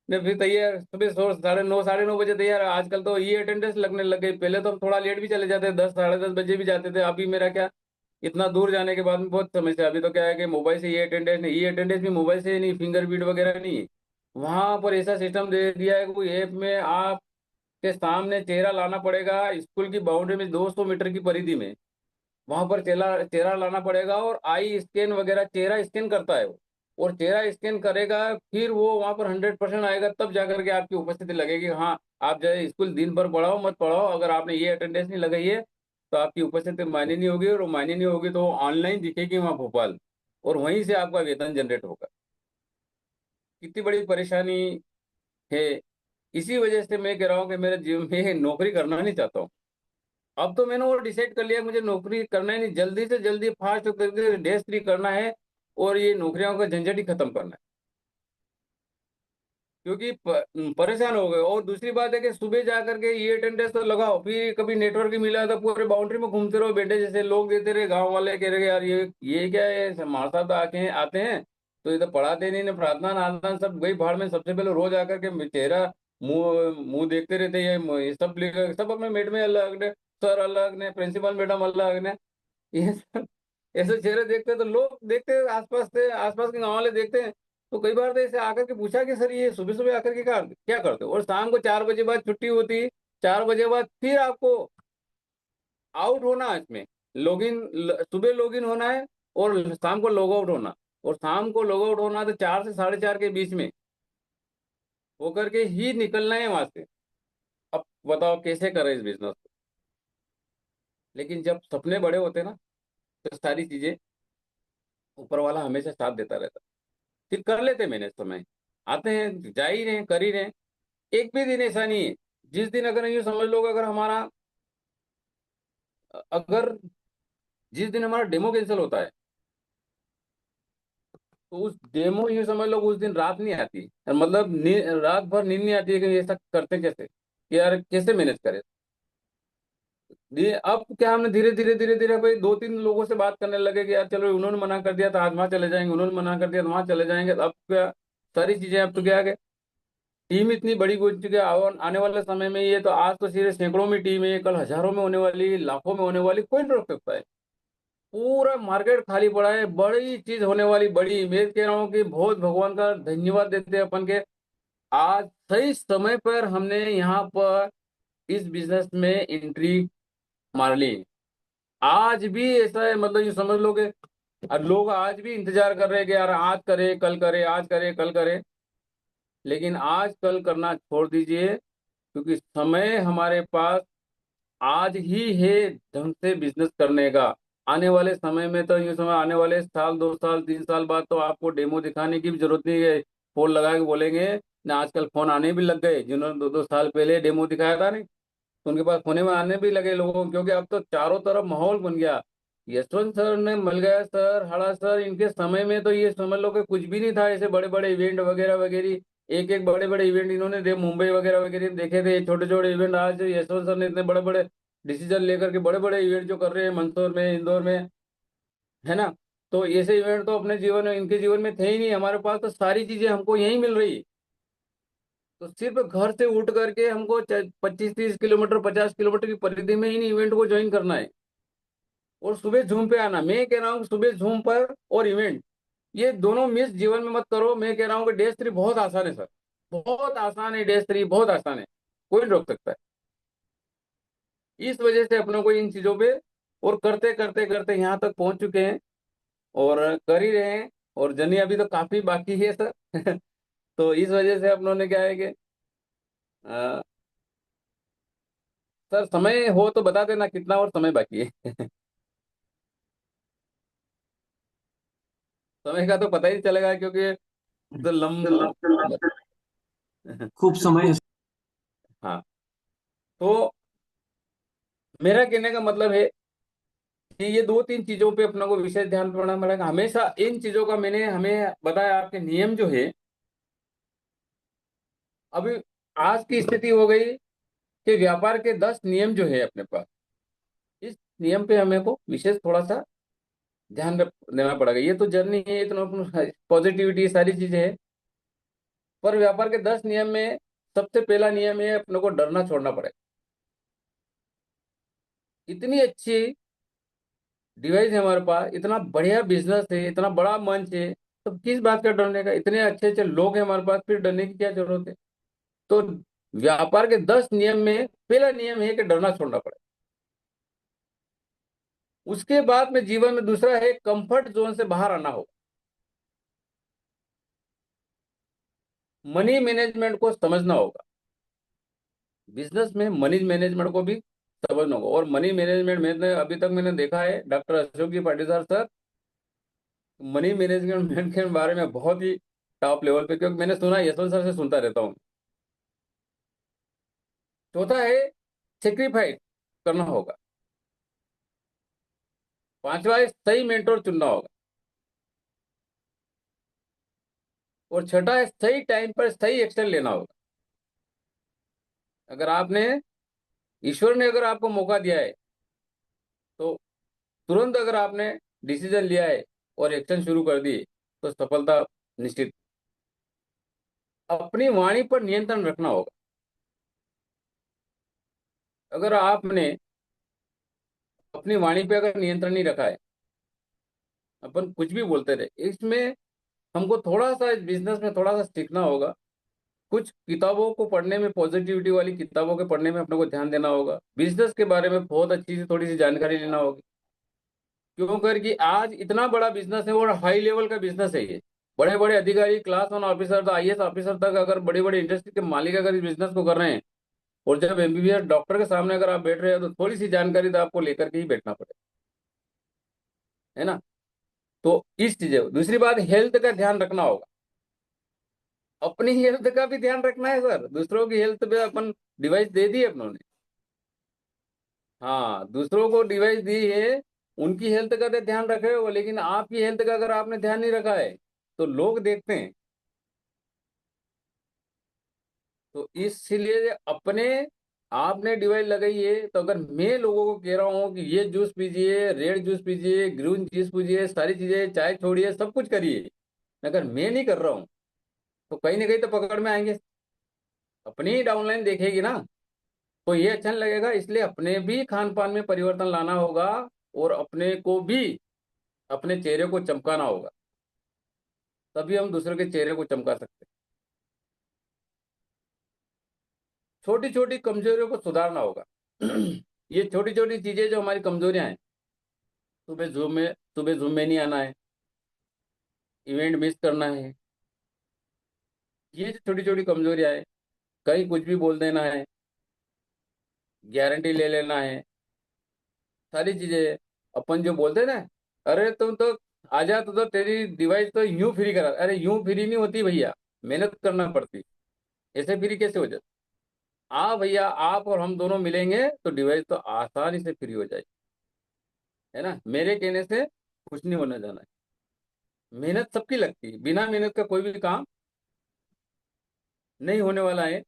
ने, फिर तैयार सुबह 9 साढ़े 9 बजे तैयार। आजकल तो ये अटेंडेंस लगने लग गई, पहले तो हम थोड़ा लेट भी चले जाते, 10 साढ़े 10 बजे भी जाते थे। अभी मेरा क्या, इतना दूर जाने के बाद में बहुत समस्या। अभी तो क्या है कि मोबाइल से ये अटेंडेंस नहीं, ये अटेंडेंस भी मोबाइल से ही नहीं, फिंगर प्रिंट वगैरह नहीं है। वहां पर ऐसा सिस्टम दे दिया है कि कोई ऐप में आपके सामने चेहरा लाना पड़ेगा, स्कूल की बाउंड्री में 200 मीटर की परिधि में, वहां पर चेहरा चेहरा लाना पड़ेगा, और आई स्कैन वगैरह चेहरा स्कैन करता है वो, और चेहरा स्कैन करेगा, फिर वो वहां पर 100% आएगा, तब जाकर के आपकी उपस्थिति लगेगी। हाँ, आप चाहे स्कूल दिन भर पढ़ाओ मत पढ़ाओ, अगर आपने ये अटेंडेंस नहीं लगाई है तो आपकी उपस्थिति मायने नहीं होगी, और वो मायने नहीं होगी तो ऑनलाइन दिखेगी वहाँ भोपाल, और वहीं से आपका वेतन जनरेट होगा। कितनी बड़ी परेशानी है। इसी वजह से मैं कह रहा हूँ कि मेरे जीवन में नौकरी करना नहीं चाहता हूँ। अब तो मैंने वो डिसाइड कर लिया, मुझे नौकरी करना ही नहीं, जल्दी से जल्दी फास्ट करके डैश फ्री करना है, और ये नौकरियों का झंझट ही खत्म करना है। क्योंकि परेशान हो गए। और दूसरी बात है कि सुबह जा करके ये अटेंडेंस तो लगाओ, फिर कभी नेटवर्क ही मिला तो पूरे बाउंड्री में घूमते रहो, बेटे जैसे लोग देते रहे, गांव वाले कह रहे यार ये क्या है, हमारे साथ आके आते हैं तो ये तो पढ़ाते नहीं ना, प्रार्थना नादान सब गई भाड़ में। सबसे पहले रोज आकर के चेहरा मुंह मुंह देखते रहते हैं, ये सब सब अपने मेट में अलग ने, सर अलग ने, प्रिंसिपल मैडम अलग ने, ये सब ऐसे चेहरे देखते हैं, तो लोग देखते हैं, आसपास से, आसपास के गांव वाले देखते हैं। तो कई बार तो ऐसे आकर के पूछा कि सर ये सुबह सुबह आकर के क्या क्या करते हो, और शाम को 4 बजे बाद छुट्टी होती, 4 बजे बाद फिर आपको आउट होना है इसमें, लॉगिन, सुबह लॉगिन होना है, और शाम को लॉग आउट होना। और शाम को लॉग आउट होना तो 4 से 4:30 के बीच में होकर के ही निकलना है वहां से। अब बताओ कैसे करें इस बिजनेस को। लेकिन जब सपने बड़े होते हैं ना, तो सारी चीजें ऊपर वाला हमेशा साथ देता रहता, फिर कर लेते मैंने समय। आते हैं, जा ही रहे हैं, कर ही रहे हैं। एक भी दिन ऐसा नहीं है जिस दिन, अगर यूँ समझ लो कि अगर हमारा अगर जिस दिन हमारा डेमो कैंसिल होता है, तो उस डेमो, ये समझ लो उस दिन रात नहीं आती, मतलब रात भर नींद नहीं आती है कि ऐसा करते कैसे, कि यार कैसे मैनेज करें। ये अब क्या, हमने धीरे धीरे धीरे धीरे भाई दो तीन लोगों से बात करने लगे कि यार चलो उन्होंने मना कर दिया तो आज वहाँ चले जाएंगे, उन्होंने मना कर दिया तो वहाँ चले जाएंगे। अब क्या, सारी चीजें अब तो क्या है, टीम इतनी बड़ी हो चुकी है। आने वाले समय में ये तो, आज तो सीधे सैकड़ों में टीम है, कल हजारों में होने वाली, लाखों में होने वाली, कोई नहीं रोक सकता है। पूरा मार्केट खाली पड़ा है, बड़ी चीज होने वाली, बड़ी। मैं कह रहा हूँ कि बहुत भगवान का धन्यवाद देते हैं अपन के, आज सही समय पर हमने यहाँ पर इस बिजनेस में एंट्री मार ली। आज भी ऐसा है, मतलब ये समझ लो कि अब लोग आज भी इंतजार कर रहे हैं कि यार आज करे कल करे, आज करे कल करे। लेकिन आज कल करना छोड़ दीजिए, क्योंकि समय हमारे पास आज ही है ढंग से बिजनेस करने का। आने वाले समय में तो, ये समय आने वाले साल, 2 साल, 3 साल बाद तो आपको डेमो दिखाने की भी जरूरत नहीं है। फोन लगा के बोलेंगे ना, आजकल फोन आने भी लग गए, जिन्होंने 2-2 साल पहले डेमो दिखाया था नहीं, तो उनके पास फोने में आने भी लगे लोगों को, क्योंकि अब तो चारों तरफ माहौल बन गया। यशवंत सर ने, मल गया सर, हड़ा सर, इनके समय में तो ये समझ लो कि कुछ भी नहीं था, ऐसे बड़े बड़े इवेंट वगैरह वगैरह। एक एक बड़े बड़े इवेंट इन्होंने मुंबई वगैरह वगैरह में देखे थे, छोटे छोटे इवेंट। आज यशवंत सर ने इतने बड़े बड़े डिसीजन लेकर के बड़े बड़े इवेंट जो कर रहे हैं, मंदसौर में, इंदौर में, है ना। तो ऐसे इवेंट तो अपने जीवन में, इनके जीवन में थे ही नहीं। हमारे पास तो सारी चीजें हमको यहीं मिल रही। तो सिर्फ घर से उठ करके हमको 25-30 किलोमीटर, 50 किलोमीटर की परिधि में इन इवेंट को ज्वाइन करना है, और सुबह झूम पे आना। मैं कह रहा हूँ सुबह झूम पर और इवेंट, ये दोनों मिस जीवन में मत करो। मैं कह रहा हूँ कि डे थ्री बहुत आसान है सर, बहुत आसान है, डे थ्री बहुत आसान है, कोई नहीं रोक सकता है। इस वजह से अपनों को इन चीजों पे, और करते करते करते यहाँ तक पहुंच चुके हैं, और कर ही रहे हैं। और जर्नी अभी तो काफी बाकी है सर। तो इस वजह से अपनों ने क्या है कि अ, सर समय हो तो बता देना कितना और समय बाकी है। समय का तो पता ही नहीं चलेगा, क्योंकि तो खूब समय है। हाँ। तो मेरा कहने का मतलब है कि ये दो तीन चीजों पे अपना को विशेष ध्यान देना पड़ेगा हमेशा। इन चीजों का मैंने हमें बताया, आपके नियम जो है, अभी आज की स्थिति हो गई कि व्यापार के 10 नियम जो है अपने पास, इस नियम पे हमें को विशेष थोड़ा सा देना पड़ेगा। ये तो जर्नी है, इतना पॉजिटिविटी सारी चीजें है, पर व्यापार के 10 नियम में सबसे पहला नियम है, अपने को डरना छोड़ना पड़ेगा। इतनी अच्छी डिवाइस है हमारे पास, इतना बढ़िया बिजनेस है, इतना बड़ा मंच है, तो किस बात का डरने का, इतने अच्छे अच्छे लोग हैं हमारे पास, फिर डरने की क्या जरूरत है। तो व्यापार के 10 नियम में पहला नियम है कि डरना छोड़ना पड़ेगा। उसके बाद में जीवन में दूसरा है, कंफर्ट जोन से बाहर आना होगा। मनी मैनेजमेंट को समझना होगा, बिजनेस में मनी मैनेजमेंट को भी समझना होगा। और मनी मैनेजमेंट में अभी तक मैंने देखा है, डॉक्टर अशोक जी पाटीदार सर मनी मैनेजमेंट के बारे में बहुत ही टॉप लेवल पे, क्योंकि मैंने सुना, यशवंत सर से सुनता रहता हूँ। चौथा है, सेक्रीफाइस करना होगा। पांचवा है, सही मेंटोर चुनना होगा। और छठा है, सही टाइम पर सही एक्शन लेना होगा। अगर आपने, ईश्वर ने अगर आपको मौका दिया है, तो तुरंत अगर आपने डिसीजन लिया है और एक्शन शुरू कर दिए, तो सफलता निश्चित। अपनी वाणी पर नियंत्रण रखना होगा। अगर आपने अपनी वाणी पे अगर नियंत्रण नहीं रखा है, अपन कुछ भी बोलते रहे, इसमें हमको थोड़ा सा इस बिजनेस में थोड़ा सा सीखना होगा। कुछ किताबों को पढ़ने में, पॉजिटिविटी वाली किताबों के पढ़ने में अपने को ध्यान देना होगा। बिजनेस के बारे में बहुत अच्छी सी थोड़ी सी जानकारी लेना होगी, क्यों कर कि आज इतना बड़ा बिजनेस है और हाई लेवल का बिजनेस है ये। बड़े बड़े अधिकारी, क्लास 1 ऑफिसर, आईएएस ऑफिसर तक, अगर बड़ी बड़ी इंडस्ट्री के मालिक अगर इस बिजनेस को कर रहे हैं, और जब एमबीबीएस डॉक्टर के सामने अगर आप बैठ रहे हो, तो थोड़ी सी जानकारी तो आपको लेकर के ही बैठना पड़ेगा, है ना। तो इस चीजें, दूसरी बात, हेल्थ का ध्यान रखना होगा। अपनी हेल्थ का भी ध्यान रखना है सर, दूसरों की हेल्थ पे अपन डिवाइस दे दी अपनों ने। हाँ, दूसरों को डिवाइस दी है, उनकी हेल्थ का तो ध्यान रखे हो, लेकिन आपकी हेल्थ का अगर आपने ध्यान नहीं रखा है तो लोग देखते हैं। तो इसलिए अपने आपने डिवाइस लगाई है, तो अगर मैं लोगों को कह रहा हूँ कि ये जूस पीजिए, रेड जूस पीजिए, ग्रीन जूस पीजिए, सारी चीजें, चाय छोड़िए, सब कुछ करिए, अगर मैं नहीं कर रहा हूँ तो कहीं ना कहीं तो पकड़ में आएंगे। अपनी ही डाउनलाइन देखेगी ना, तो ये अच्छा नहीं लगेगा। इसलिए अपने भी खान पान में परिवर्तन लाना होगा, और अपने को भी अपने चेहरे को चमकाना होगा, तभी हम दूसरे के चेहरे को चमका सकते हैं। छोटी छोटी कमजोरियों को सुधारना होगा। ये छोटी छोटी चीजें जो हमारी कमजोरियां हैं, सुबह जूम में नहीं आना है, इवेंट मिस करना है, ये छोटी छोटी कमजोरियां है, कहीं कुछ भी बोल देना है, गारंटी ले लेना है, सारी चीजें अपन जो बोलते हैं ना, अरे तुम तो आ जा तो तेरी डिवाइस तो यूं फ्री करा, अरे यूं फ्री नहीं होती भैया, मेहनत करना पड़ती। ऐसे फ्री कैसे हो जाती? हाँ भैया, आप और हम दोनों मिलेंगे तो डिवाइस तो आसानी से फ्री हो जाएगी, है ना। मेरे कहने से कुछ नहीं होने जाना है। मेहनत सबकी लगती है, बिना मेहनत का कोई भी काम नहीं होने वाला है।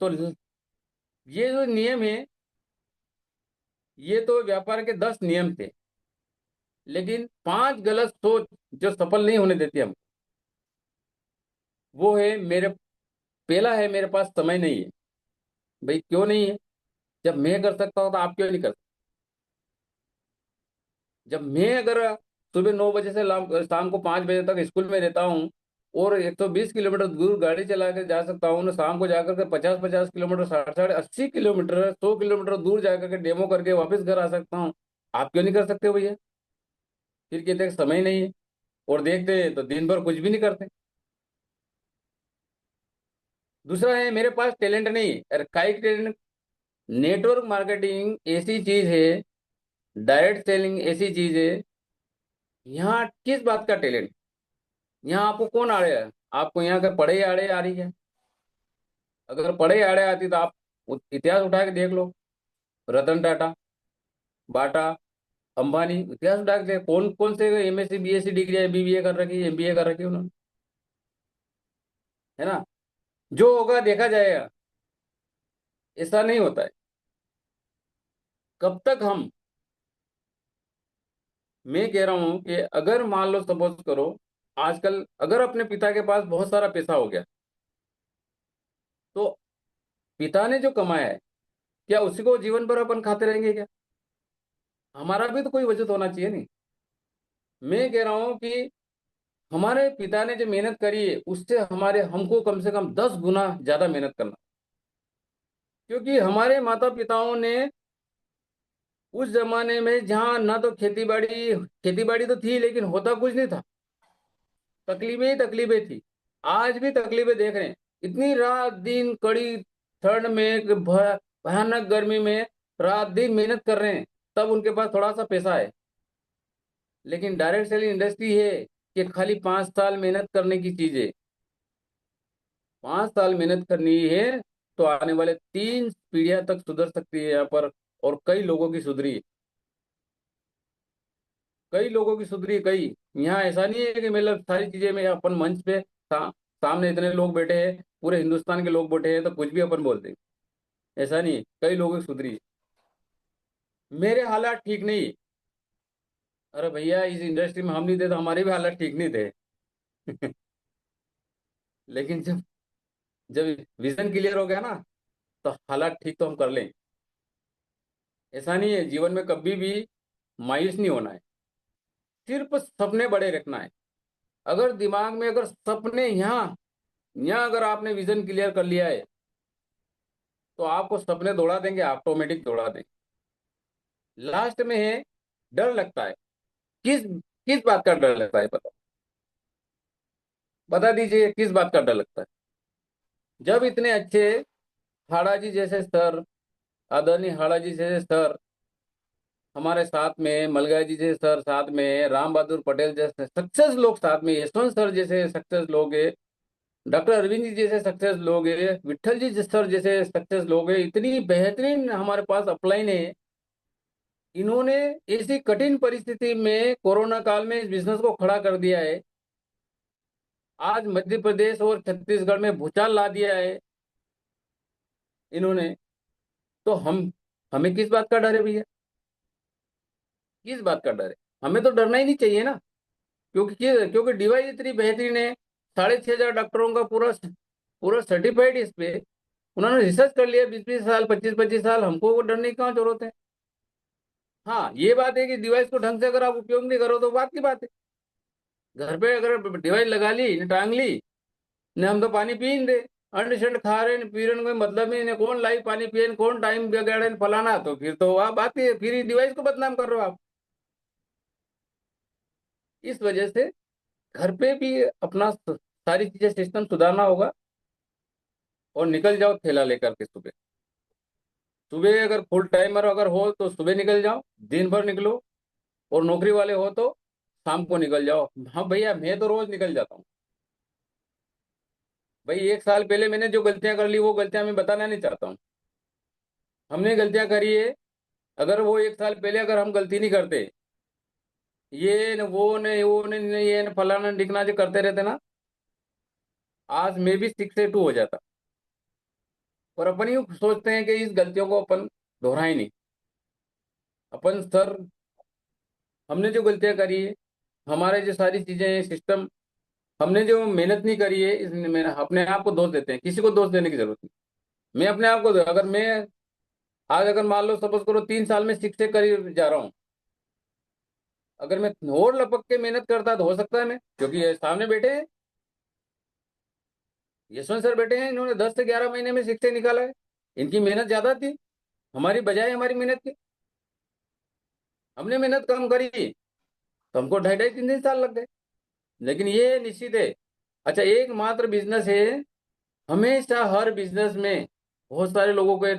तो ये जो नियम है, ये तो व्यापार के 10 नियम थे, लेकिन 5 गलत सोच जो सफल नहीं होने देती हम, वो है मेरे, पहला है मेरे पास समय नहीं है। भाई क्यों नहीं है? जब मैं कर सकता हूँ तो आप क्यों नहीं कर सकते? जब मैं अगर सुबह 9 बजे से शाम को 5 बजे तक स्कूल में रहता हूँ, और 120 किलोमीटर दूर गाड़ी चला के जा सकता हूँ ना, शाम को जाकर के 50-50 किलोमीटर, 60-80 किलोमीटर, 100 किलोमीटर दूर जाकर के डेमो करके वापस घर आ सकता हूँ, आप क्यों नहीं कर सकते हो भैया? फिर कहते हैं कि समय नहीं है, और देखते हैं तो दिन भर कुछ भी नहीं करते। दूसरा है मेरे पास टैलेंट नहीं है। अरे काई टैलेंट? नेटवर्क मार्केटिंग ऐसी चीज है, डायरेक्ट सेलिंग ऐसी चीज है, यहाँ किस बात का टैलेंट? यहाँ आपको कौन आड़े है? आपको यहाँ के पढ़े आड़े आ रही है? अगर पढ़े आड़े आती तो आप इतिहास उठा के देख लो। रतन टाटा, बाटा, अंबानी, इतिहास उठा के कौन कौन से एमएससी बीएससी डिग्री, बीबीए कर रखी है, एमबीए कर रखी है उन्होंने, है ना। जो होगा देखा जाएगा, ऐसा नहीं होता है। कब तक हम, मैं कह रहा हूं कि अगर मान लो सपोज करो, आजकल अगर अपने पिता के पास बहुत सारा पैसा हो गया, तो पिता ने जो कमाया है, क्या उसी को जीवन भर अपन खाते रहेंगे क्या? हमारा भी तो कोई वजह होना चाहिए नहीं। मैं कह रहा हूं कि हमारे पिता ने जो मेहनत करी है, उससे हमारे हमको कम से कम 10 गुना ज्यादा मेहनत करना। क्योंकि हमारे माता पिताओं ने उस जमाने में, जहाँ ना तो खेती बाड़ी तो थी, लेकिन होता कुछ नहीं था, तकलीफें ही तकलीफें थी। आज भी तकलीफें देख रहे हैं, इतनी रात दिन कड़ी ठंड में, भयानक गर्मी में रात दिन मेहनत कर रहे हैं, तब उनके पास थोड़ा सा पैसा है। लेकिन डायरेक्ट सेलिंग इंडस्ट्री है कि खाली 5 साल मेहनत करने की चीज है। 5 साल मेहनत करनी है, तो आने वाले 3 पीढ़ियां तक सुधर सकती है यहाँ पर। और कई लोगों की सुधरी है, कई लोगों की सुधरी, कई। यहाँ ऐसा नहीं है कि मतलब सारी चीजें में अपन मंच पे सामने इतने लोग बैठे हैं, पूरे हिंदुस्तान के लोग बैठे हैं, तो कुछ भी अपन बोलते हैं, ऐसा नहीं है। कई लोगों की सुधरी है। मेरे हालात ठीक नहीं है। अरे भैया, इस इंडस्ट्री में हम नहीं थे तो हमारे भी हालात ठीक नहीं थे। लेकिन जब जब विजन क्लियर हो गया ना, तो हालात ठीक तो हम कर लें। ऐसा नहीं है, जीवन में कभी भी मायूस नहीं होना है, सिर्फ सपने बड़े रखना है। अगर दिमाग में अगर सपने, यहाँ यहाँ अगर आपने विजन क्लियर कर लिया है, तो आपको सपने दौड़ा देंगे, ऑटोमेटिक दौड़ा देंगे। लास्ट में है, डर लगता है। किस किस बात का डर लगता है? बता दीजिए, किस बात का डर लगता है? जब इतने अच्छे हाड़ा जी जैसे सर, आदरणीय हाड़ा जी जैसे सर हमारे साथ में, मलगा जी जैसे सर साथ में, राम बहादुर पटेल जैसे सक्सेस लोग साथ में, यशवंत सर जैसे सक्सेस लोग है, डॉक्टर अरविंद जी जैसे सक्सेस लोग है, विट्ठल जी सर जैसे सक्सेस लोग है, इतनी बेहतरीन हमारे पास अपलाइन है। इन्होंने ऐसी कठिन परिस्थिति में कोरोना काल में इस बिजनेस को खड़ा कर दिया है। आज मध्य प्रदेश और छत्तीसगढ़ में भूचाल ला दिया है इन्होंने। तो हम हमें किस बात का डर है भैया? किस बात का डर है? हमें तो डरना ही नहीं चाहिए ना। क्योंकि डिवाइस इतनी बेहतरीन है। 6,500 डॉक्टरों का पूरा पूरा सर्टिफाइड इस पे। उन्होंने रिसर्च कर लिया 20-20 साल, 25-25 साल। हमको वो डरने की कहाँ जरूरत है? हाँ, ये बात है कि डिवाइस को ढंग से अगर आप उपयोग नहीं करो तो बात की बात है। घर पे अगर डिवाइस लगा ली न टांग ली ने, हम तो पानी पी नहीं दे। अंडशंड खा रहे न पी रहे न, कोई मतलब ही नहीं। कौन लाइव पानी पिए न कौन टाइम बिगाड़े न फलाना, तो फिर तो वह बात है, फिर डिवाइस को बदनाम कर रहे हो आप। इस वजह से घर पे भी अपना सारी चीजें सिस्टम सुधारना होगा। और निकल जाओ थैला लेकर के सुबह। सुबह अगर फुल टाइमर अगर हो तो सुबह निकल जाओ, दिन भर निकलो। और नौकरी वाले हो तो शाम को निकल जाओ। हाँ भैया, मैं तो रोज निकल जाता हूँ। भाई, 1 साल पहले मैंने जो गलतियां कर ली वो गलतियां मैं बताना नहीं चाहता हूँ। हमने गलतियां करी है। अगर वो 1 साल पहले अगर हम गलती नहीं करते, ये न वो न ये न फलाना डिकना जो करते रहते ना, आज मैं भी 6 से 2 हो जाता। और अपन यूं सोचते हैं कि इस गलतियों को अपन दोहराए नहीं। अपन सर, हमने जो गलतियां करी है, हमारे जो सारी चीजें हैं सिस्टम, हमने जो मेहनत नहीं करी है, इसमें मैं अपने आप को दोष देते हैं। किसी को दोष देने की जरूरत नहीं। मैं अपने आप को अगर मैं आज अगर मान लो सपोज करो 3 साल में 6 से करीब जा रहा हूँ। अगर मैं और लपक के मेहनत करता तो हो सकता है मैं, क्योंकि ये सामने बैठे हैं, यशवंत सर बैठे हैं, इन्होंने 10 से 11 महीने में 6 निकाला है। इनकी मेहनत ज्यादा थी हमारी बजाय, हमारी मेहनत की। हमने मेहनत कम करी तो हमको 2.5-2.5 3 3 साल लग गए। लेकिन ये निश्चित है। अच्छा, एकमात्र बिजनेस है, हमेशा हर बिजनेस में बहुत सारे लोगों के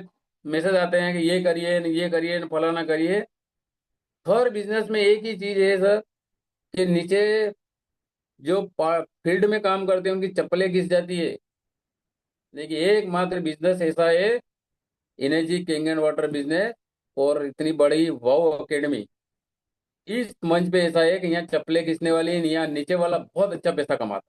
मैसेज आते हैं कि ये करिए न फलाना करिए। हर बिजनेस में एक ही चीज है सर, कि नीचे जो फील्ड में काम करते हैं उनकी चप्पलें घिस जाती है। लेकिन एकमात्र बिजनेस ऐसा है, energy king and water business. और इतनी बड़ी वाओ एकेडमी इस मंच पे ऐसा है कि यहाँ चप्पलें घिसने वाली, यहाँ नीचे वाला बहुत अच्छा पैसा कमाता है।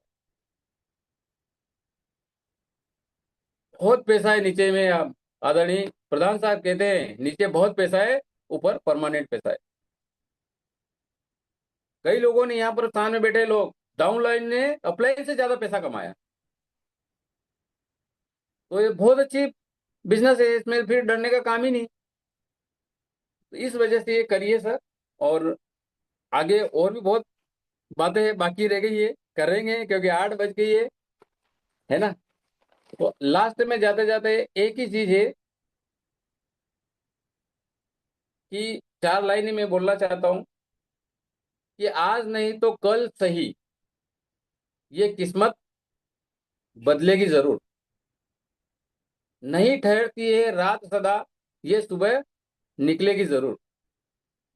बहुत पैसा है नीचे में। आप आदरणीय प्रधान साहब कहते हैं नीचे बहुत पैसा है, ऊपर परमानेंट पैसा है। कई लोगों ने यहाँ पर सामने बैठे लोग, डाउनलाइन ने अपलाइन से ज्यादा पैसा कमाया। तो ये बहुत अच्छी बिजनेस है, इसमें फिर डरने का काम ही नहीं। तो इस वजह से ये करिए सर। और आगे और भी बहुत बातें बाकी रह गई है, करेंगे क्योंकि 8 बज गई है ना। तो लास्ट में जाते जाते एक ही चीज है कि 4 लाइनें मैं बोलना चाहता हूँ कि आज नहीं तो कल सही, ये किस्मत बदलेगी जरूर। नहीं ठहरती है रात सदा, ये सुबह निकलेगी जरूर।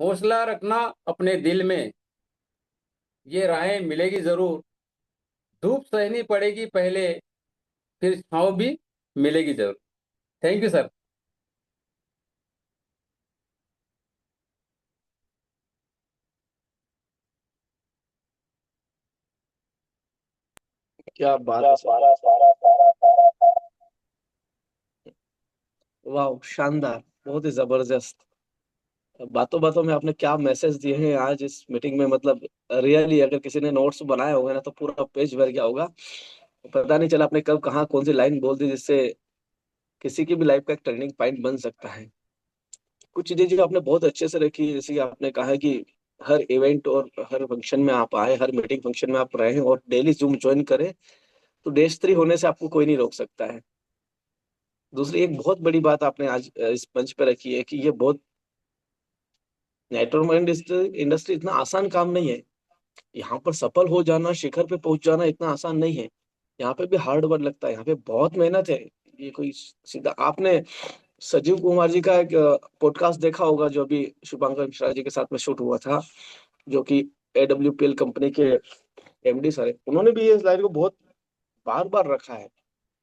हौसला रखना अपने दिल में, ये राहें मिलेगी जरूर। धूप सहनी पड़ेगी पहले, फिर छाँव भी मिलेगी जरूर। Thank you sir. क्या बात है सर। वाह, शानदार, बहुत ही जबरदस्त। बातों बातों में आपने क्या मैसेज दिए हैं आज इस मीटिंग में, मतलब रियली अगर किसी ने नोट्स बनाए होंगे ना तो पूरा पेज भर गया होगा। पता नहीं चला आपने कब कहाँ कौन सी लाइन बोल दी जिससे किसी की भी लाइफ का एक टर्निंग पॉइंट बन सकता है। कुछ चीजें जो आपने बहुत अच्छे से रखी, जैसे कि आपने कहा है कि हर इवेंट और हर फंक्शन में आप आए, हर मीटिंग फंक्शन में आप रहे और डेली जूम ज्वाइन करें, तो देशत्री होने से आपको कोई नहीं रोक सकता है। दूसरी एक बहुत बड़ी बात आपने आज इस मंच पे रखी है कि ये बहुत, नेटवर्क इंडस्ट्री इतना आसान काम नहीं है। यहाँ पर सफल हो जाना, शिखर पे पहुंच जाना इतना आसान नहीं है। यहाँ पे भी हार्ड वर्क लगता है, यहाँ पे बहुत मेहनत है। ये कोई सीधा, आपने संजीव कुमार जी का एक पॉडकास्ट देखा होगा जो अभी शुभांकर मिश्रा जी के साथ में शूट हुआ था, जो कि AWPL कंपनी के MD सर है। उन्होंने भी ये स्लाइड को बहुत बार बार रखा है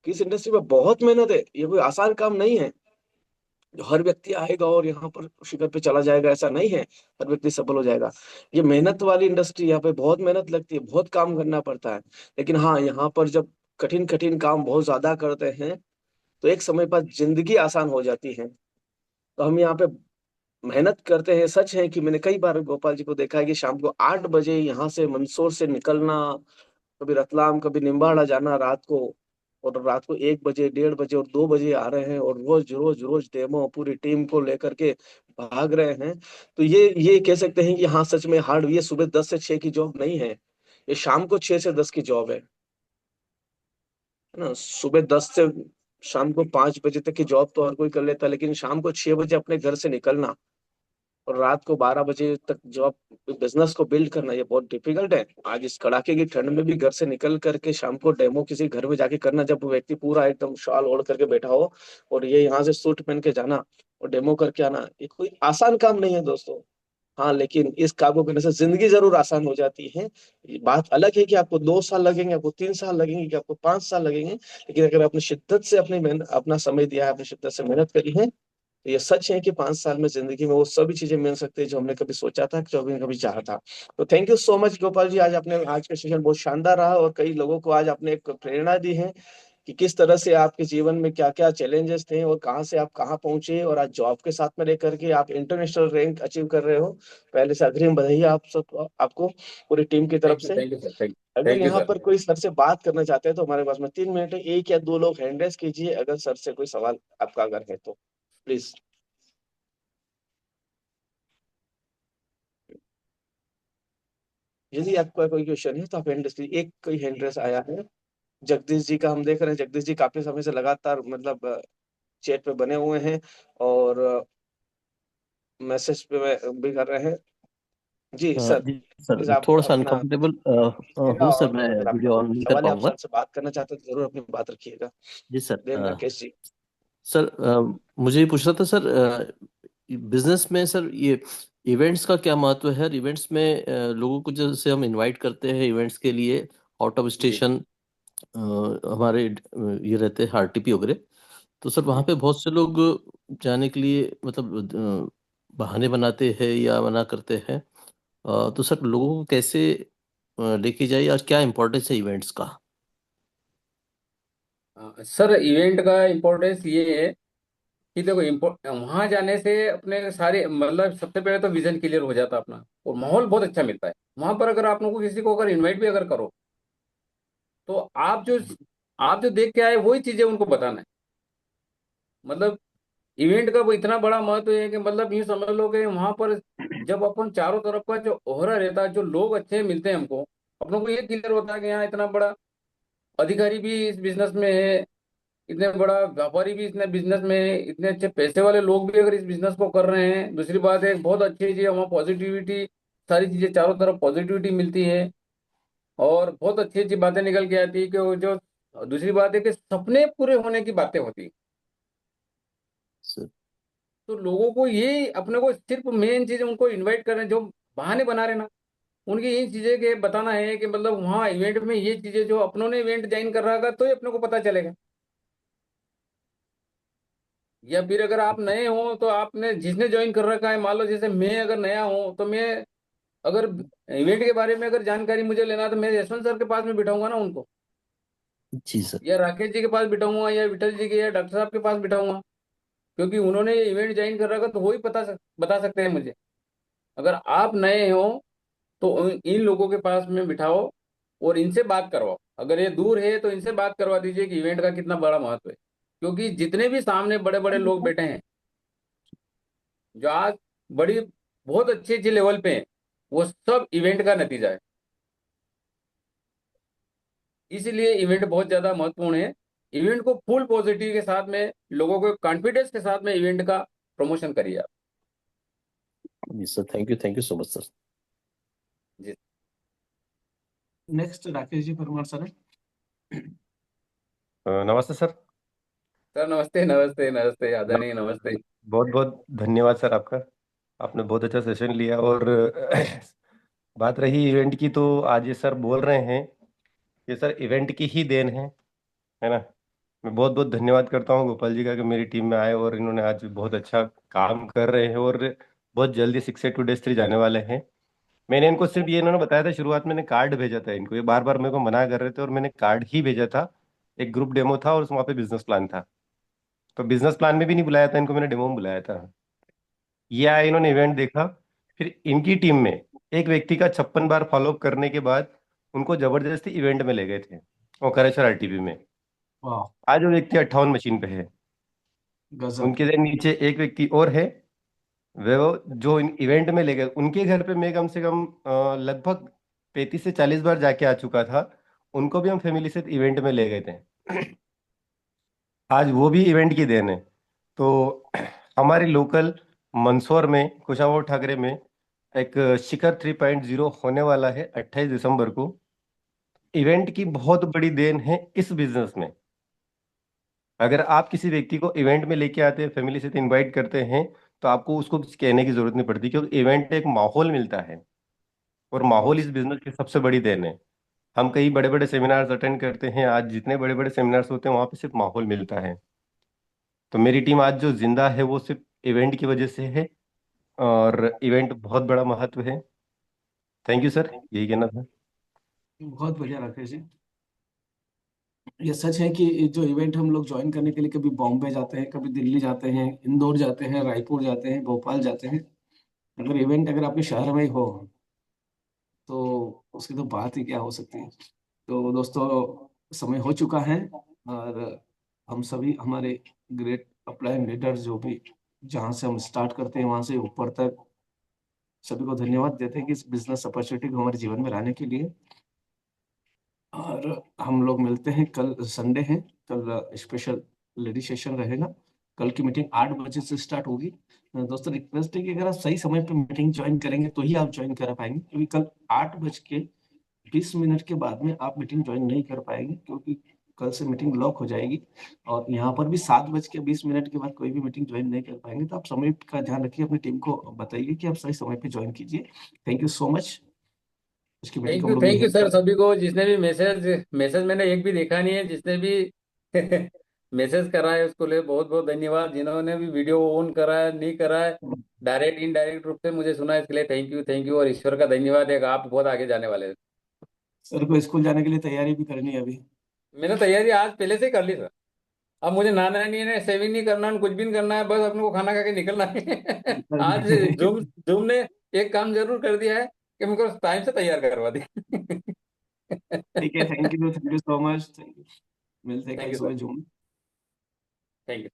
कि इस इंडस्ट्री में बहुत मेहनत है, ये कोई आसान काम नहीं है। जो हर व्यक्ति आएगा और यहाँ पर शिखर पे चला जाएगा ऐसा नहीं है, हर व्यक्ति सफल हो जाएगा। ये मेहनत वाली इंडस्ट्री, यहाँ पे बहुत मेहनत लगती है, बहुत काम करना पड़ता है। लेकिन हाँ, यहाँ पर जब कठिन कठिन काम बहुत ज्यादा करते हैं तो एक समय पर जिंदगी आसान हो जाती है। तो हम यहाँ पे मेहनत करते हैं। सच है कि मैंने कई बार गोपाल जी को देखा है कि शाम को 8 बजे यहाँ से मंदसौर से निकलना, कभी रतलाम कभी निम्बाड़ा जाना रात को, और रात को 1 बजे 1:30 बजे और 2 बजे आ रहे हैं, और रोज रोज रोज डेमो पूरी टीम को लेकर के भाग रहे हैं। तो ये कह सकते हैं कि हाँ सच में हार्ड, ये सुबह 10 से 6 की जॉब नहीं है, ये शाम को 6 से 10 की जॉब है ना। सुबह 10 से शाम को 5 बजे तक की जॉब तो हर कोई कर लेता है, लेकिन शाम को 6 बजे अपने घर से निकलना और रात को 12 बजे तक जॉब, बिजनेस को बिल्ड करना, ये बहुत डिफिकल्ट है। आज इस कड़ाके की ठंड में भी घर से निकल करके शाम को डेमो किसी घर में जाके करना, जब वो व्यक्ति पूरा एकदम शॉल ओढ़ करके बैठा हो, और ये यहाँ से सूट पहन के जाना और डेमो करके आना, ये कोई आसान काम नहीं है दोस्तों। हाँ, लेकिन इस काम को करने से जिंदगी जरूर आसान हो जाती है। ये बात अलग है कि आपको 2 साल लगेंगे, आपको 3 साल लगेंगे, कि आपको 5 साल लगेंगे, लेकिन अगर आपने शिद्दत से अपनी मेहनत, अपना समय दिया है, अपनी शिद्दत से मेहनत करी है, तो ये सच है कि 5 साल में जिंदगी में वो सभी चीजें मिल सकती है जो हमने कभी सोचा था, जो हमने कभी चाहा था। तो thank you so much Gopal ji, आज आपने, आज का सेशन बहुत शानदार रहा, और कई लोगों को आज आपने एक प्रेरणा दी है कि किस तरह से आपके जीवन में क्या क्या चैलेंजेस थे और कहाँ से आप कहाँ पहुंचे, और आज जॉब के साथ में रह करके आप इंटरनेशनल रैंक अचीव कर रहे हो। पहले से अग्रिम बधाई आप सब, आपको पूरी टीम की तरफ से। थैंक यू सर, थैंक अगर थैंक यू यहाँ सर। पर कोई सर से बात करना चाहते हैं तो हमारे पास में 3 मिनट है, एक या दो लोग हैंड रेस कीजिए अगर सर से कोई सवाल आपका अगर है तो, प्लीज। यदि आपका कोई क्वेश्चन है तो आप हैंड रेस कीजिए। एक कोई हैंड रेस आया है, जगदीश जी का हम देख रहे हैं। जगदीश जी काफी समय से लगातार मतलब चैट पे बने हुए हैं, और मैसेज पे भी कर रहे हैं। जी सर, जी सर, प्लीज आप थोड़ा सा अपना अनकंफर्टेबल रखिएगा, हूँ सर, और मैं अगर आपका वीडियो कोई ऑन नहीं कर सवाल है, आप पाऊंगा। सर से बात करना चाहते हैं तो जरूर अपनी बात रखिएगा। जी sir. Then Rakesh ji. Sir, मुझे ये पूछना था सर, बिजनेस में सर ये इवेंट्स का क्या महत्व है? इवेंट्स में लोगों को जैसे हम इनवाइट करते हैं इवेंट्स के लिए, आउट ऑफ जी स्टेशन हमारे ये रहते हैं आरटीपी वगैरह, तो सर वहाँ जी। पे बहुत से लोग जाने के लिए मतलब बहाने बनाते हैं या मना करते हैं। तो सर लोगों को कैसे लेके जाइए और क्या इम्पोर्टेंस है इवेंट्स का? सर इवेंट का इम्पोर्टेंस ये है कि देखो, वहां जाने से अपने सारे मतलब सबसे पहले तो विजन क्लियर हो जाता है अपना, और माहौल बहुत अच्छा मिलता है वहां पर। अगर आप लोगों को किसी को अगर इनवाइट भी अगर करो, तो आप जो देख के आए वही चीजें उनको बताना है। मतलब इवेंट का वो इतना बड़ा महत्व है कि मतलब यूँ समझ लो कि वहां पर जब अपन चारों तरफ का जो ओहरा रहता है, जो लोग अच्छे मिलते हैं हमको, अपनों को ये क्लियर होता है कि यहाँ इतना बड़ा अधिकारी भी इस बिजनेस में है, इतने बड़ा व्यापारी भी इतने बिजनेस में है, इतने अच्छे पैसे वाले लोग भी अगर इस बिजनेस को कर रहे हैं। दूसरी बात है, बहुत अच्छी चीज है वहाँ पॉजिटिविटी, सारी चीजें चारों तरफ पॉजिटिविटी मिलती है, और बहुत अच्छी अच्छी बातें निकल के आती है कि वो जो, दूसरी बात है कि सपने पूरे होने की बातें होती है। सर। तो लोगों को ये अपने को सिर्फ मेन चीज उनको इनवाइट करना, जो बहाने बना रहे ना, उनकी यही चीजें के बताना है कि मतलब वहाँ इवेंट में ये चीजें जो अपनों ने इवेंट ज्वाइन कर रखा तो ये अपने को पता चलेगा। या फिर अगर आप नए हो तो आपने जिसने ज्वाइन कर रखा है, मान लो जैसे मैं अगर नया हूँ तो मैं अगर इवेंट के बारे में अगर जानकारी मुझे लेना है, तो मैं यशवंत सर के पास में बिठाऊंगा ना उनको, जी सर। या राकेश जी के पास बिठाऊंगा, या विठल जी के या डॉक्टर साहब के पास बिठाऊंगा, क्योंकि उन्होंने ये इवेंट ज्वाइन कर रखा तो वही बता सकते हैं मुझे। अगर आप नए हो तो इन लोगों के पास में बिठाओ और इनसे बात करवाओ। अगर ये दूर है तो इनसे बात करवा दीजिए कि इवेंट का कितना बड़ा महत्व है, क्योंकि जितने भी सामने बड़े बड़े लोग बैठे हैं जो आज बड़ी बहुत अच्छे अच्छे लेवल पे हैं, वो सब इवेंट का नतीजा है। इसलिए इवेंट बहुत ज्यादा महत्वपूर्ण है। इवेंट को फुल पॉजिटिव के साथ में, लोगों को कॉन्फिडेंस के साथ में इवेंट का प्रमोशन करिए आप। जी sir, thank you so much sir. जी नेक्स्ट राकेश जी परमार सर है। नमस्ते सर। सर, नमस्ते नमस्ते नमस्ते आदरणीय, नमस्ते। बहुत बहुत धन्यवाद सर आपका। आपने बहुत अच्छा सेशन लिया। और बात रही इवेंट की, तो आज ये सर बोल रहे हैं कि सर इवेंट की ही देन है ना। मैं बहुत बहुत धन्यवाद करता हूँ गोपाल जी का कि मेरी टीम में आए और इन्होंने आज बहुत अच्छा काम कर रहे हैं और बहुत जल्दी 682 Days 3 जाने वाले हैं। मैंने इनको सिर्फ ये इन्होंने बताया था, शुरुआत में मैंने कार्ड भेजा था इनको, ये बार बार मेरे को मना कर रहे थे और मैंने कार्ड ही भेजा था। एक ग्रुप डेमो था और वहाँ पे बिजनेस प्लान था, तो बिजनेस प्लान में भी नहीं बुलाया था इनको, मैंने डेमो में बुलाया था। ये आए, इन्होंने इवेंट देखा, फिर इनकी टीम में एक व्यक्ति का 56 बार फॉलोअप करने के बाद उनको जबरदस्ती इवेंट में ले गए थे, ओंकारेश्वर आरटीपी में। वाह। आज वो व्यक्ति 58 मशीन पे है। गजब। उनके नीचे एक व्यक्ति और है, वे वो जो इन इवेंट में ले गए, उनके घर पे मैं कम से कम लगभग 35 से 40 बार जाके आ चुका था। उनको भी हम फैमिली से इवेंट में ले गए थे। आज वो भी इवेंट की देन है। तो हमारे लोकल मंदसौर में, कुशावर ठाकरे में एक शिखर 3.0 होने वाला है 28 दिसंबर को। इवेंट की बहुत बड़ी देन है इस बिजनेस में। अगर आप किसी व्यक्ति को इवेंट में लेके आते हैं, फैमिली से इनवाइट करते हैं, तो आपको उसको कुछ कहने की जरूरत नहीं पड़ती, क्योंकि इवेंट एक माहौल मिलता है और माहौल बहुत इस बिजनेस की सबसे बड़ी देन है। हम कई बड़े बड़े सेमिनार्स अटेंड करते हैं, आज जितने बड़े बड़े सेमिनार्स होते हैं वहां पे सिर्फ माहौल मिलता है। तो मेरी टीम आज जो जिंदा है वो सिर्फ इवेंट की वजह से है, और इवेंट बहुत बड़ा महत्व है। थैंक यू सर, यही कहना था। बहुत बढ़िया राकेश जी। ये सच है कि जो इवेंट हम लोग ज्वाइन करने के लिए कभी बॉम्बे जाते हैं, कभी दिल्ली जाते हैं, इंदौर जाते हैं, रायपुर जाते हैं, भोपाल जाते हैं। अगर इवेंट अगर आपके शहर में ही हो तो उसकी तो बात ही क्या हो सकती है। तो दोस्तों, समय हो चुका है और हम सभी हमारे ग्रेट अपलाइन लीडर्स जो भी जहाँ से हम स्टार्ट करते हैं वहां से ऊपर तक सभी को धन्यवाद देते हैं कि इस बिजनेस अपॉर्चुनिटी को हमारे जीवन में लाने के लिए। और हम लोग मिलते हैं कल, संडे है, कल स्पेशल लेडी सेशन रहेगा। कल की मीटिंग 8 बजे से स्टार्ट होगी। दोस्तों, रिक्वेस्ट है कि अगर आप सही समय पे मीटिंग ज्वाइन करेंगे तो ही आप ज्वाइन कर पाएंगे, क्योंकि कल 8 बज के 20 मिनट के बाद में आप मीटिंग ज्वाइन नहीं कर पाएंगे, क्योंकि कल से मीटिंग लॉक हो जाएगी। और यहाँ पर भी 7 बज के 20 मिनट के बाद कोई भी मीटिंग ज्वाइन नहीं कर पाएंगे। तो आप समय का ध्यान रखिए, अपनी टीम को बताइए कि आप सही समय पे ज्वाइन कीजिए। Thank you so much. उसकी मीटिंग को हम लोग थैंक यू यहीं सर पर। सभी को, जिसने भी मैसेज मैसेज मैंने एक भी देखा नहीं है, जिसने भी मैसेज करा है उसको लिए बहुत बहुत धन्यवाद। जिन्होंने भी वीडियो ऑन करा है नहीं करा है, डायरेक्ट इनडायरेक्ट रूप से मुझे सुना है, इसके लिए थैंक यू और ईश्वर का धन्यवाद है कि आप बहुत आगे जाने वाले हैं। सर को स्कूल जाने के लिए तैयारी भी करनी है अभी। मैंने तैयारी आज पहले से ही कर ली सर। अब मुझे नहाना नहीं है, सेविंग नहीं करना है, कुछ भी नहीं करना है, बस अपने को खाना खा के निकलना है। आज जूम जूम ने एक काम जरूर कर दिया है कि मुझको टाइम से तैयार करवा दिया। ठीक है, thank you so much, thank you. मिलते हैं थैंक कल यू सुबह सर। जूम। Thank you.